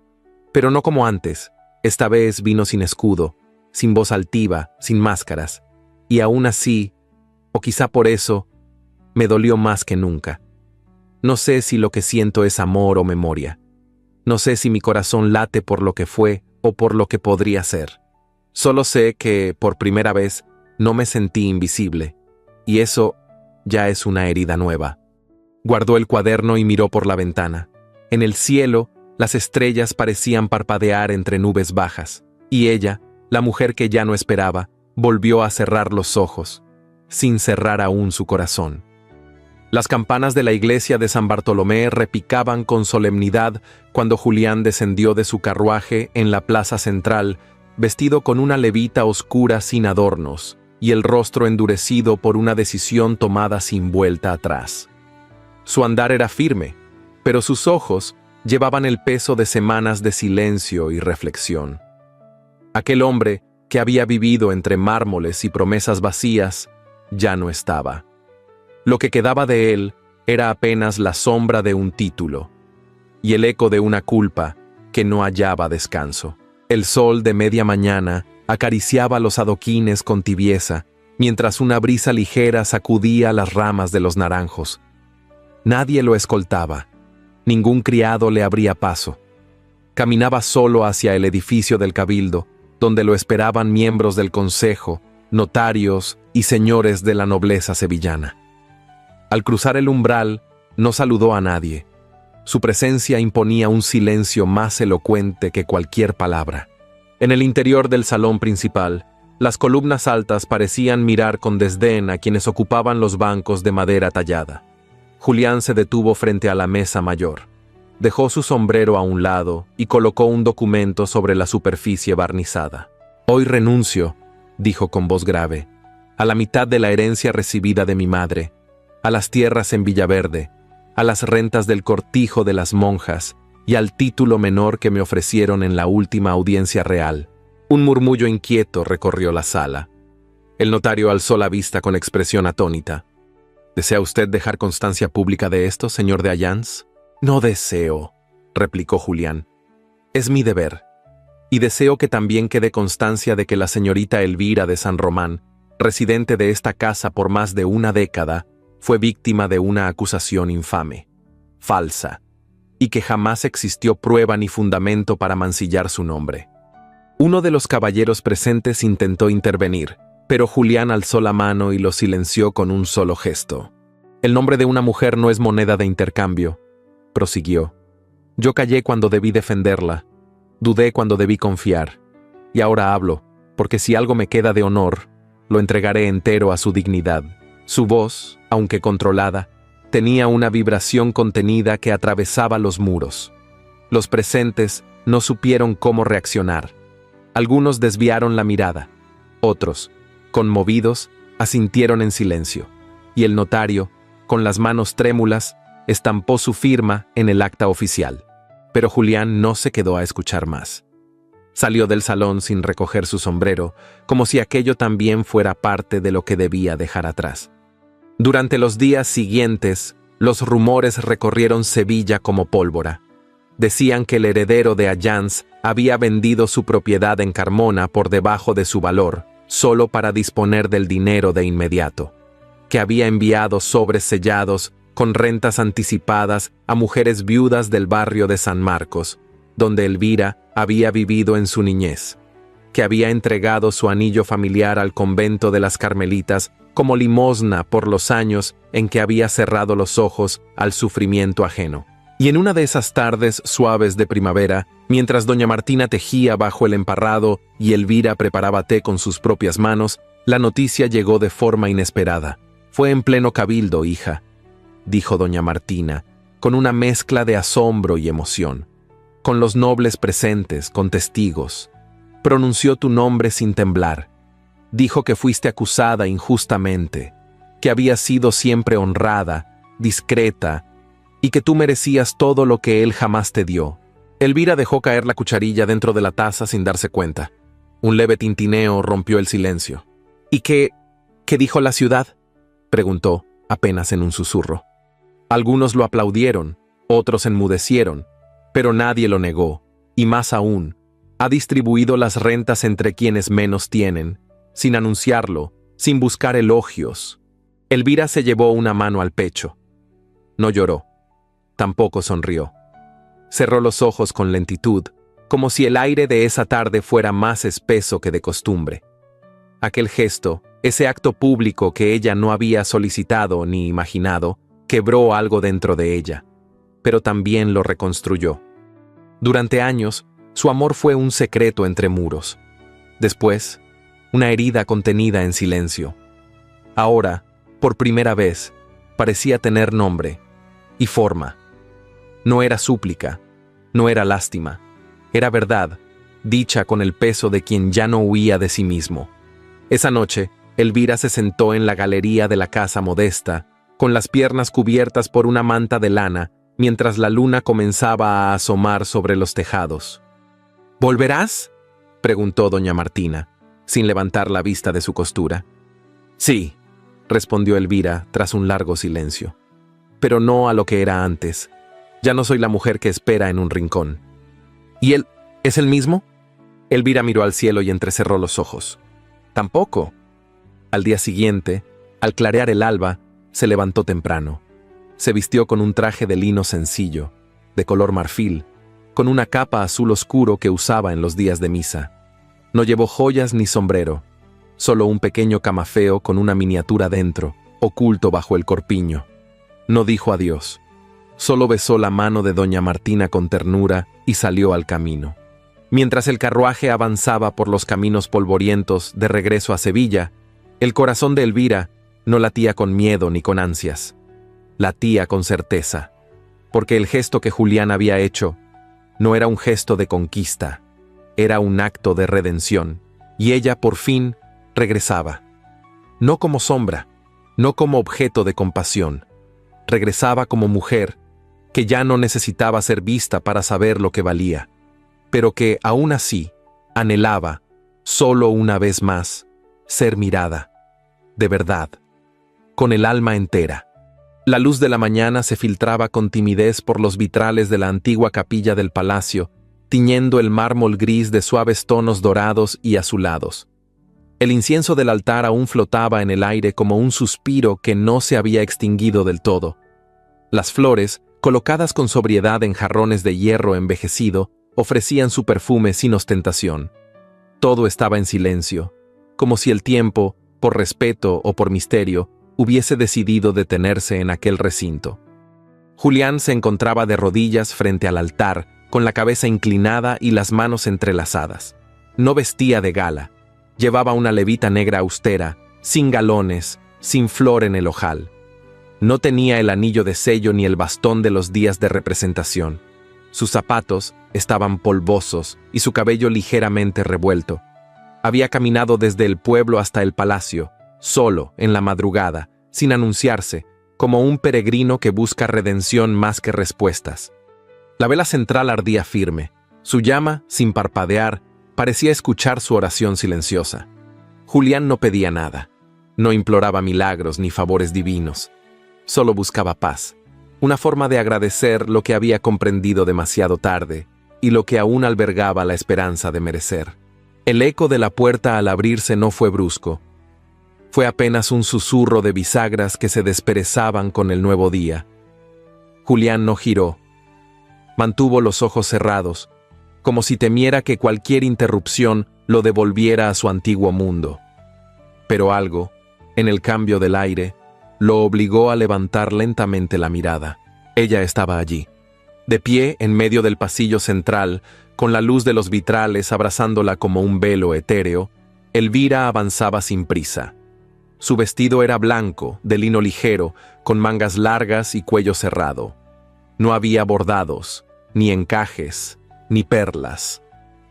A: pero no como antes. Esta vez vino sin escudo, sin voz altiva, sin máscaras. Y aún así, o quizá por eso, me dolió más que nunca. No sé si lo que siento es amor o memoria. No sé si mi corazón late por lo que fue o por lo que podría ser. Solo sé que, por primera vez, no me sentí invisible. Y eso ya es una herida nueva. Guardó el cuaderno y miró por la ventana. En el cielo, las estrellas parecían parpadear entre nubes bajas. Y ella, la mujer que ya no esperaba, volvió a cerrar los ojos, sin cerrar aún su corazón. Las campanas de la iglesia de San Bartolomé repicaban con solemnidad cuando Julián descendió de su carruaje en la plaza central, vestido con una levita oscura sin adornos, y el rostro endurecido por una decisión tomada sin vuelta atrás. Su andar era firme, pero sus ojos llevaban el peso de semanas de silencio y reflexión. Aquel hombre, que había vivido entre mármoles y promesas vacías, ya no estaba. Lo que quedaba de él era apenas la sombra de un título y el eco de una culpa que no hallaba descanso. El sol de media mañana acariciaba los adoquines con tibieza, mientras una brisa ligera sacudía las ramas de los naranjos. Nadie lo escoltaba, ningún criado le abría paso. Caminaba solo hacia el edificio del cabildo, donde lo esperaban miembros del consejo, notarios y señores de la nobleza sevillana. Al cruzar el umbral, no saludó a nadie. Su presencia imponía un silencio más elocuente que cualquier palabra. En el interior del salón principal, las columnas altas parecían mirar con desdén a quienes ocupaban los bancos de madera tallada. Julián se detuvo frente a la mesa mayor. Dejó su sombrero a un lado y colocó un documento sobre la superficie barnizada. «Hoy renuncio», dijo con voz grave, «a la mitad de la herencia recibida de mi madre, a las tierras en Villaverde, a las rentas del cortijo de las monjas y al título menor que me ofrecieron en la última audiencia real». Un murmullo inquieto recorrió la sala. El notario alzó la vista con expresión atónita. «¿Desea usted dejar constancia pública de esto, señor de Ayans?» «No deseo», replicó Julián. «Es mi deber. Y deseo que también quede constancia de que la señorita Elvira de San Román, residente de esta casa por más de una década, fue víctima de una acusación infame, falsa, y que jamás existió prueba ni fundamento para mancillar su nombre». Uno de los caballeros presentes intentó intervenir, pero Julián alzó la mano y lo silenció con un solo gesto. «El nombre de una mujer no es moneda de intercambio», prosiguió. «Yo callé cuando debí defenderla, dudé cuando debí confiar, y ahora hablo, porque si algo me queda de honor, lo entregaré entero a su dignidad». Su voz, aunque controlada, tenía una vibración contenida que atravesaba los muros. Los presentes no supieron cómo reaccionar. Algunos desviaron la mirada, otros, conmovidos, asintieron en silencio, y el notario, con las manos trémulas, estampó su firma en el acta oficial. Pero Julián no se quedó a escuchar más. Salió del salón sin recoger su sombrero, como si aquello también fuera parte de lo que debía dejar atrás. Durante los días siguientes, los rumores recorrieron Sevilla como pólvora. Decían que el heredero de Ayans había vendido su propiedad en Carmona por debajo de su valor, solo para disponer del dinero de inmediato, que había enviado sobres sellados con rentas anticipadas a mujeres viudas del barrio de San Marcos, donde Elvira había vivido en su niñez, que había entregado su anillo familiar al convento de las Carmelitas como limosna por los años en que había cerrado los ojos al sufrimiento ajeno. Y en una de esas tardes suaves de primavera, mientras doña Martina tejía bajo el emparrado y Elvira preparaba té con sus propias manos, la noticia llegó de forma inesperada. «Fue en pleno cabildo, hija», dijo doña Martina, con una mezcla de asombro y emoción. «Con los nobles presentes, con testigos. Pronunció tu nombre sin temblar. Dijo que fuiste acusada injustamente, que habías sido siempre honrada, discreta, y que tú merecías todo lo que él jamás te dio». Elvira dejó caer la cucharilla dentro de la taza sin darse cuenta. Un leve tintineo rompió el silencio. «¿Y qué dijo la ciudad?», preguntó, apenas en un susurro. Algunos lo aplaudieron, otros enmudecieron, pero nadie lo negó, y más aún, ha distribuido las rentas entre quienes menos tienen, sin anunciarlo, sin buscar elogios. Elvira se llevó una mano al pecho. No lloró. Tampoco sonrió. Cerró los ojos con lentitud, como si el aire de esa tarde fuera más espeso que de costumbre. Aquel gesto, ese acto público que ella no había solicitado ni imaginado, quebró algo dentro de ella, pero también lo reconstruyó. Durante años, su amor fue un secreto entre muros. Después, una herida contenida en silencio. Ahora, por primera vez, parecía tener nombre y forma. No era súplica, no era lástima, era verdad, dicha con el peso de quien ya no huía de sí mismo. Esa noche, Elvira se sentó en la galería de la casa modesta, con las piernas cubiertas por una manta de lana, mientras la luna comenzaba a asomar sobre los tejados. «¿Volverás?», preguntó doña Martina, sin levantar la vista de su costura. «Sí», respondió Elvira tras un largo silencio, «pero no a lo que era antes. Ya no soy la mujer que espera en un rincón». «¿Y él es el mismo?». Elvira miró al cielo y entrecerró los ojos. «Tampoco». Al día siguiente, al clarear el alba, se levantó temprano. Se vistió con un traje de lino sencillo, de color marfil, con una capa azul oscuro que usaba en los días de misa. No llevó joyas ni sombrero, solo un pequeño camafeo con una miniatura dentro, oculto bajo el corpiño. No dijo adiós. Solo besó la mano de doña Martina con ternura y salió al camino. Mientras el carruaje avanzaba por los caminos polvorientos de regreso a Sevilla, el corazón de Elvira no latía con miedo ni con ansias. Latía con certeza, porque el gesto que Julián había hecho no era un gesto de conquista, era un acto de redención, y ella por fin regresaba. No como sombra, no como objeto de compasión. Regresaba como mujer, que ya no necesitaba ser vista para saber lo que valía, pero que aún así anhelaba, solo una vez más, ser mirada, de verdad, con el alma entera. La luz de la mañana se filtraba con timidez por los vitrales de la antigua capilla del palacio, tiñendo el mármol gris de suaves tonos dorados y azulados. El incienso del altar aún flotaba en el aire como un suspiro que no se había extinguido del todo. Las flores, colocadas con sobriedad en jarrones de hierro envejecido, ofrecían su perfume sin ostentación. Todo estaba en silencio, como si el tiempo, por respeto o por misterio, hubiese decidido detenerse en aquel recinto. Julián se encontraba de rodillas frente al altar, con la cabeza inclinada y las manos entrelazadas. No vestía de gala. Llevaba una levita negra austera, sin galones, sin flor en el ojal. No tenía el anillo de sello ni el bastón de los días de representación. Sus zapatos estaban polvosos y su cabello ligeramente revuelto. Había caminado desde el pueblo hasta el palacio, solo, en la madrugada, sin anunciarse, como un peregrino que busca redención más que respuestas. La vela central ardía firme. Su llama, sin parpadear, parecía escuchar su oración silenciosa. Julián no pedía nada. No imploraba milagros ni favores divinos. Solo buscaba paz, una forma de agradecer lo que había comprendido demasiado tarde y lo que aún albergaba la esperanza de merecer. El eco de la puerta al abrirse no fue brusco. Fue apenas un susurro de bisagras que se desperezaban con el nuevo día. Julián no giró. Mantuvo los ojos cerrados, como si temiera que cualquier interrupción lo devolviera a su antiguo mundo. Pero algo, en el cambio del aire, lo obligó a levantar lentamente la mirada. Ella estaba allí, de pie en medio del pasillo central, con la luz de los vitrales abrazándola como un velo etéreo. Elvira avanzaba sin prisa. Su vestido era blanco, de lino ligero, con mangas largas y cuello cerrado. No había bordados, ni encajes, ni perlas.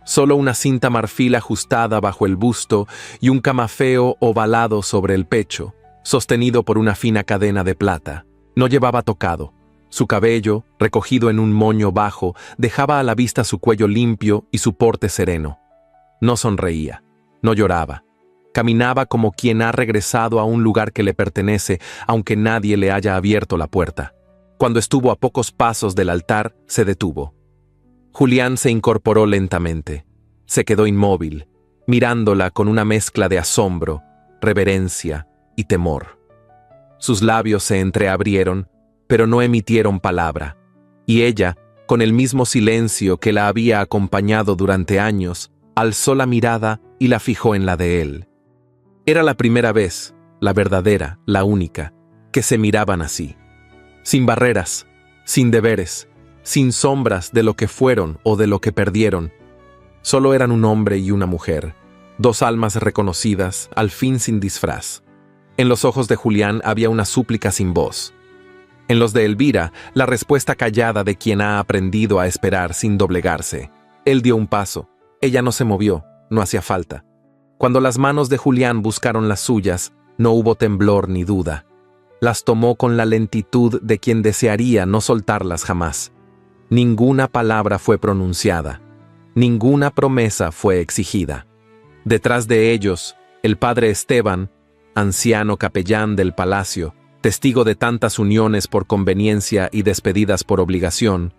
A: Solo una cinta marfil ajustada bajo el busto y un camafeo ovalado sobre el pecho, sostenido por una fina cadena de plata. No llevaba tocado. Su cabello, recogido en un moño bajo, dejaba a la vista su cuello limpio y su porte sereno. No sonreía, no lloraba. Caminaba como quien ha regresado a un lugar que le pertenece, aunque nadie le haya abierto la puerta. Cuando estuvo a pocos pasos del altar, se detuvo. Julián se incorporó lentamente. Se quedó inmóvil, mirándola con una mezcla de asombro, reverencia y temor. Sus labios se entreabrieron, pero no emitieron palabra, y ella, con el mismo silencio que la había acompañado durante años, alzó la mirada y la fijó en la de él. Era la primera vez, la verdadera, la única, que se miraban así. Sin barreras, sin deberes, sin sombras de lo que fueron o de lo que perdieron. Solo eran un hombre y una mujer, dos almas reconocidas, al fin sin disfraz. En los ojos de Julián había una súplica sin voz. En los de Elvira, la respuesta callada de quien ha aprendido a esperar sin doblegarse. Él dio un paso. Ella no se movió, no hacía falta. Cuando las manos de Julián buscaron las suyas, no hubo temblor ni duda. Las tomó con la lentitud de quien desearía no soltarlas jamás. Ninguna palabra fue pronunciada. Ninguna promesa fue exigida. Detrás de ellos, el padre Esteban, anciano capellán del palacio, testigo de tantas uniones por conveniencia y despedidas por obligación,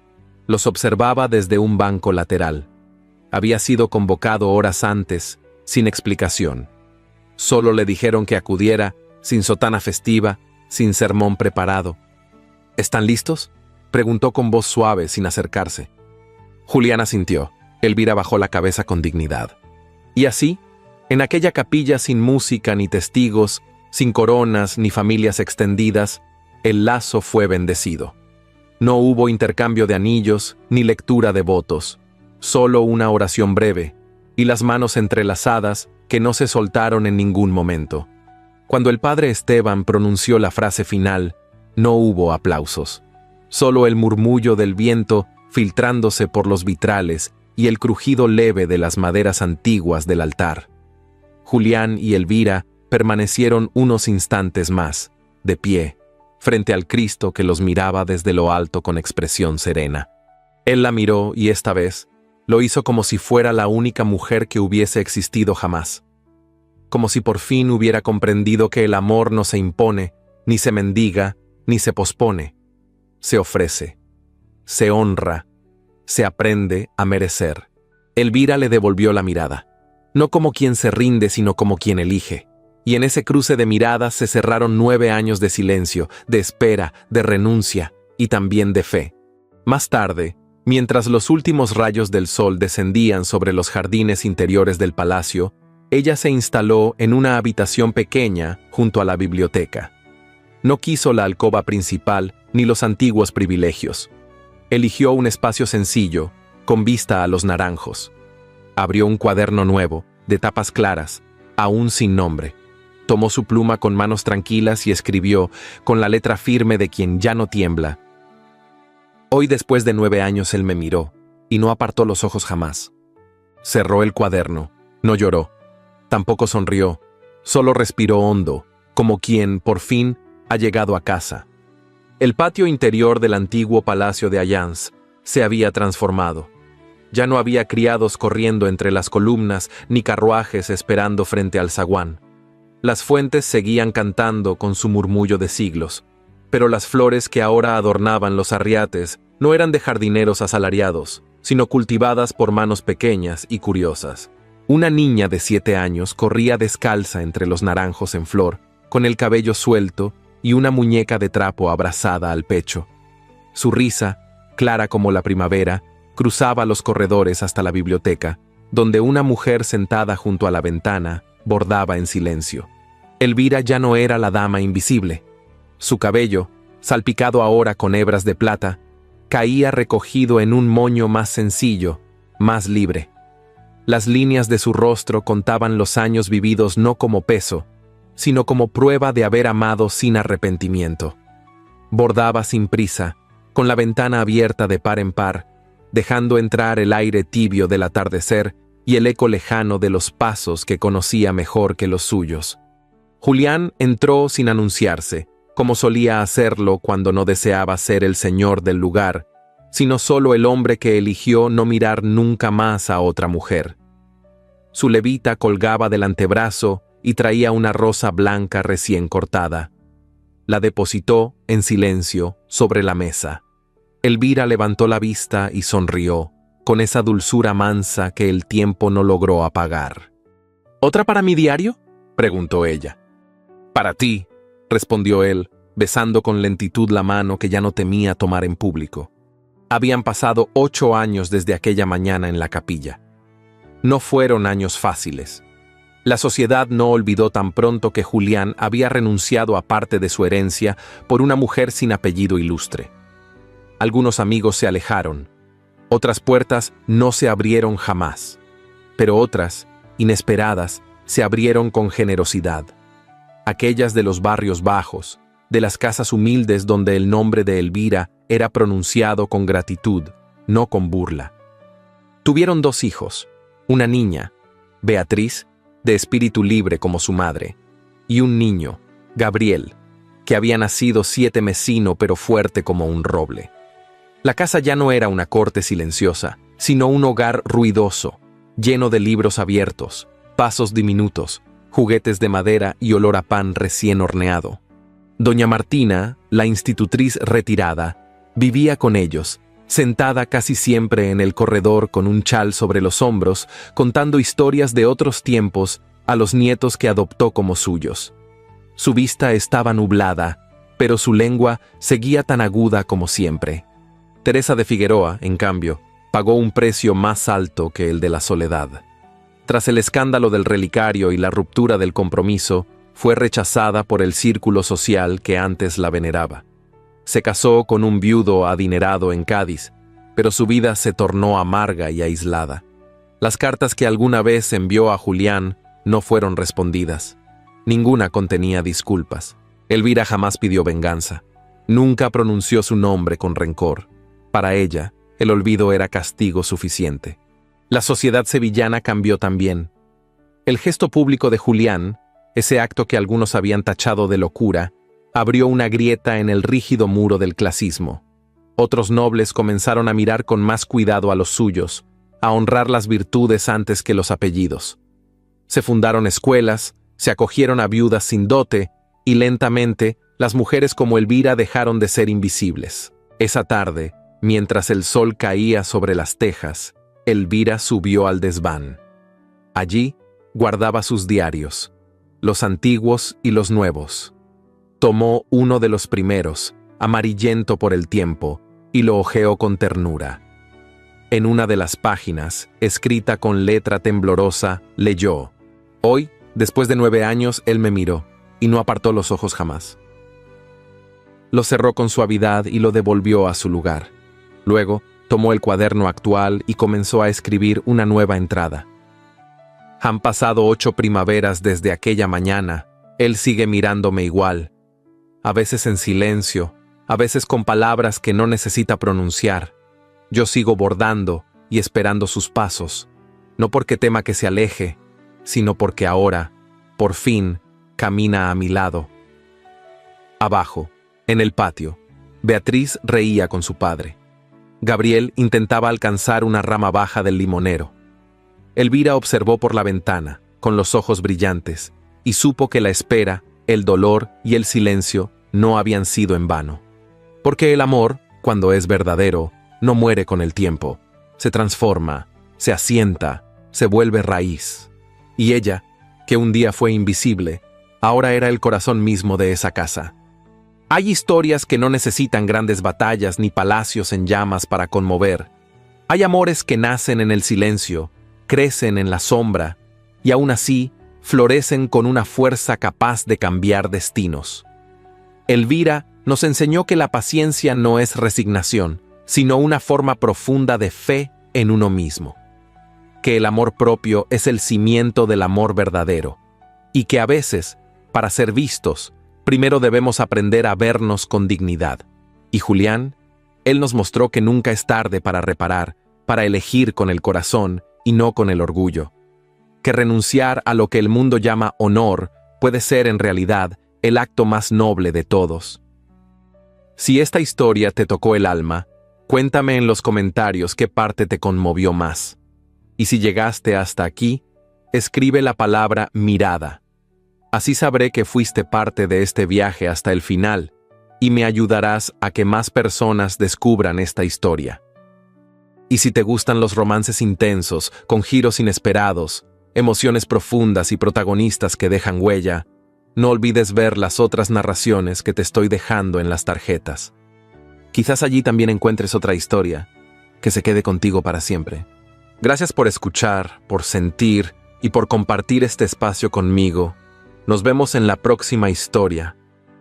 A: los observaba desde un banco lateral. Había sido convocado horas antes, sin explicación. Solo le dijeron que acudiera, sin sotana festiva, sin sermón preparado. ¿Están listos?, preguntó con voz suave, sin acercarse. Julián asintió. Elvira bajó la cabeza con dignidad. Y así, en aquella capilla sin música ni testigos, sin coronas ni familias extendidas, el lazo fue bendecido. No hubo intercambio de anillos ni lectura de votos, solo una oración breve y las manos entrelazadas que no se soltaron en ningún momento. Cuando el padre Esteban pronunció la frase final, no hubo aplausos, solo el murmullo del viento filtrándose por los vitrales y el crujido leve de las maderas antiguas del altar. Julián y Elvira permanecieron unos instantes más, de pie, frente al Cristo que los miraba desde lo alto con expresión serena. Él la miró y esta vez lo hizo como si fuera la única mujer que hubiese existido jamás. Como si por fin hubiera comprendido que el amor no se impone, ni se mendiga, ni se pospone. Se ofrece, se honra, se aprende a merecer. Elvira le devolvió la mirada, no como quien se rinde, sino como quien elige. Y en ese cruce de miradas se cerraron 9 años de silencio, de espera, de renuncia y también de fe. Más tarde, mientras los últimos rayos del sol descendían sobre los jardines interiores del palacio, ella se instaló en una habitación pequeña junto a la biblioteca. No quiso la alcoba principal ni los antiguos privilegios. Eligió un espacio sencillo, con vista a los naranjos. Abrió un cuaderno nuevo, de tapas claras, aún sin nombre. Tomó su pluma con manos tranquilas y escribió, con la letra firme de quien ya no tiembla. Hoy, después de 9 años, él me miró, y no apartó los ojos jamás. Cerró el cuaderno, no lloró, tampoco sonrió, solo respiró hondo, como quien, por fin, ha llegado a casa. El patio interior del antiguo palacio de Allianz se había transformado. Ya no había criados corriendo entre las columnas, ni carruajes esperando frente al zaguán. Las fuentes seguían cantando con su murmullo de siglos, pero las flores que ahora adornaban los arriates no eran de jardineros asalariados, sino cultivadas por manos pequeñas y curiosas. Una niña de 7 años corría descalza entre los naranjos en flor, con el cabello suelto y una muñeca de trapo abrazada al pecho. Su risa, clara como la primavera, cruzaba los corredores hasta la biblioteca, donde una mujer sentada junto a la ventana bordaba en silencio. Elvira ya no era la dama invisible. Su cabello, salpicado ahora con hebras de plata, caía recogido en un moño más sencillo, más libre. Las líneas de su rostro contaban los años vividos no como peso, sino como prueba de haber amado sin arrepentimiento. Bordaba sin prisa, con la ventana abierta de par en par, dejando entrar el aire tibio del atardecer y el eco lejano de los pasos que conocía mejor que los suyos. Julián entró sin anunciarse, como solía hacerlo cuando no deseaba ser el señor del lugar, sino solo el hombre que eligió no mirar nunca más a otra mujer. Su levita colgaba del antebrazo y traía una rosa blanca recién cortada. La depositó, en silencio, sobre la mesa. Elvira levantó la vista y sonrió, con esa dulzura mansa que el tiempo no logró apagar. ¿Otra para mi diario?, preguntó ella. Para ti, respondió él, besando con lentitud la mano que ya no temía tomar en público. Habían pasado 8 años desde aquella mañana en la capilla. No fueron años fáciles. La sociedad no olvidó tan pronto que Julián había renunciado a parte de su herencia por una mujer sin apellido ilustre. Algunos amigos se alejaron, otras puertas no se abrieron jamás, pero otras, inesperadas, se abrieron con generosidad. Aquellas de los barrios bajos, de las casas humildes donde el nombre de Elvira era pronunciado con gratitud, no con burla. Tuvieron 2 hijos, una niña, Beatriz, de espíritu libre como su madre, y un niño, Gabriel, que había nacido 7 mesino pero fuerte como un roble. La casa ya no era una corte silenciosa, sino un hogar ruidoso, lleno de libros abiertos, pasos diminutos, juguetes de madera y olor a pan recién horneado. Doña Martina, la institutriz retirada, vivía con ellos, sentada casi siempre en el corredor con un chal sobre los hombros, contando historias de otros tiempos a los nietos que adoptó como suyos. Su vista estaba nublada, pero su lengua seguía tan aguda como siempre. Teresa de Figueroa, en cambio, pagó un precio más alto que el de la soledad. Tras el escándalo del relicario y la ruptura del compromiso, fue rechazada por el círculo social que antes la veneraba. Se casó con un viudo adinerado en Cádiz, pero su vida se tornó amarga y aislada. Las cartas que alguna vez envió a Julián no fueron respondidas. Ninguna contenía disculpas. Elvira jamás pidió venganza. Nunca pronunció su nombre con rencor. Para ella, el olvido era castigo suficiente. La sociedad sevillana cambió también. El gesto público de Julián, ese acto que algunos habían tachado de locura, abrió una grieta en el rígido muro del clasismo. Otros nobles comenzaron a mirar con más cuidado a los suyos, a honrar las virtudes antes que los apellidos. Se fundaron escuelas, se acogieron a viudas sin dote, y lentamente las mujeres como Elvira dejaron de ser invisibles. Esa tarde, mientras el sol caía sobre las tejas, Elvira subió al desván. Allí guardaba sus diarios, los antiguos y los nuevos. Tomó uno de los primeros, amarillento por el tiempo, y lo hojeó con ternura. En una de las páginas, escrita con letra temblorosa, leyó: «Hoy, después de 9 años, él me miró, y no apartó los ojos jamás». Lo cerró con suavidad y lo devolvió a su lugar. Luego, tomó el cuaderno actual y comenzó a escribir una nueva entrada. «Han pasado 8 primaveras desde aquella mañana. Él sigue mirándome igual. A veces en silencio, a veces con palabras que no necesita pronunciar. Yo sigo bordando y esperando sus pasos, no porque tema que se aleje, sino porque ahora, por fin, camina a mi lado». Abajo, en el patio, Beatriz reía con su padre. Gabriel intentaba alcanzar una rama baja del limonero. Elvira observó por la ventana, con los ojos brillantes, y supo que la espera, el dolor y el silencio no habían sido en vano. Porque el amor, cuando es verdadero, no muere con el tiempo, se transforma, se asienta, se vuelve raíz. Y ella, que un día fue invisible, ahora era el corazón mismo de esa casa. Hay historias que no necesitan grandes batallas ni palacios en llamas para conmover. Hay amores que nacen en el silencio, crecen en la sombra, y aún así florecen con una fuerza capaz de cambiar destinos. Elvira nos enseñó que la paciencia no es resignación, sino una forma profunda de fe en uno mismo. Que el amor propio es el cimiento del amor verdadero, y que a veces, para ser vistos, primero debemos aprender a vernos con dignidad. Y Julián, él nos mostró que nunca es tarde para reparar, para elegir con el corazón y no con el orgullo. Que renunciar a lo que el mundo llama honor puede ser en realidad el acto más noble de todos. Si esta historia te tocó el alma, cuéntame en los comentarios qué parte te conmovió más. Y si llegaste hasta aquí, escribe la palabra mirada. Así sabré que fuiste parte de este viaje hasta el final y me ayudarás a que más personas descubran esta historia. Y si te gustan los romances intensos, con giros inesperados, emociones profundas y protagonistas que dejan huella, no olvides ver las otras narraciones que te estoy dejando en las tarjetas. Quizás allí también encuentres otra historia que se quede contigo para siempre. Gracias por escuchar, por sentir y por compartir este espacio conmigo. Nos vemos en la próxima historia.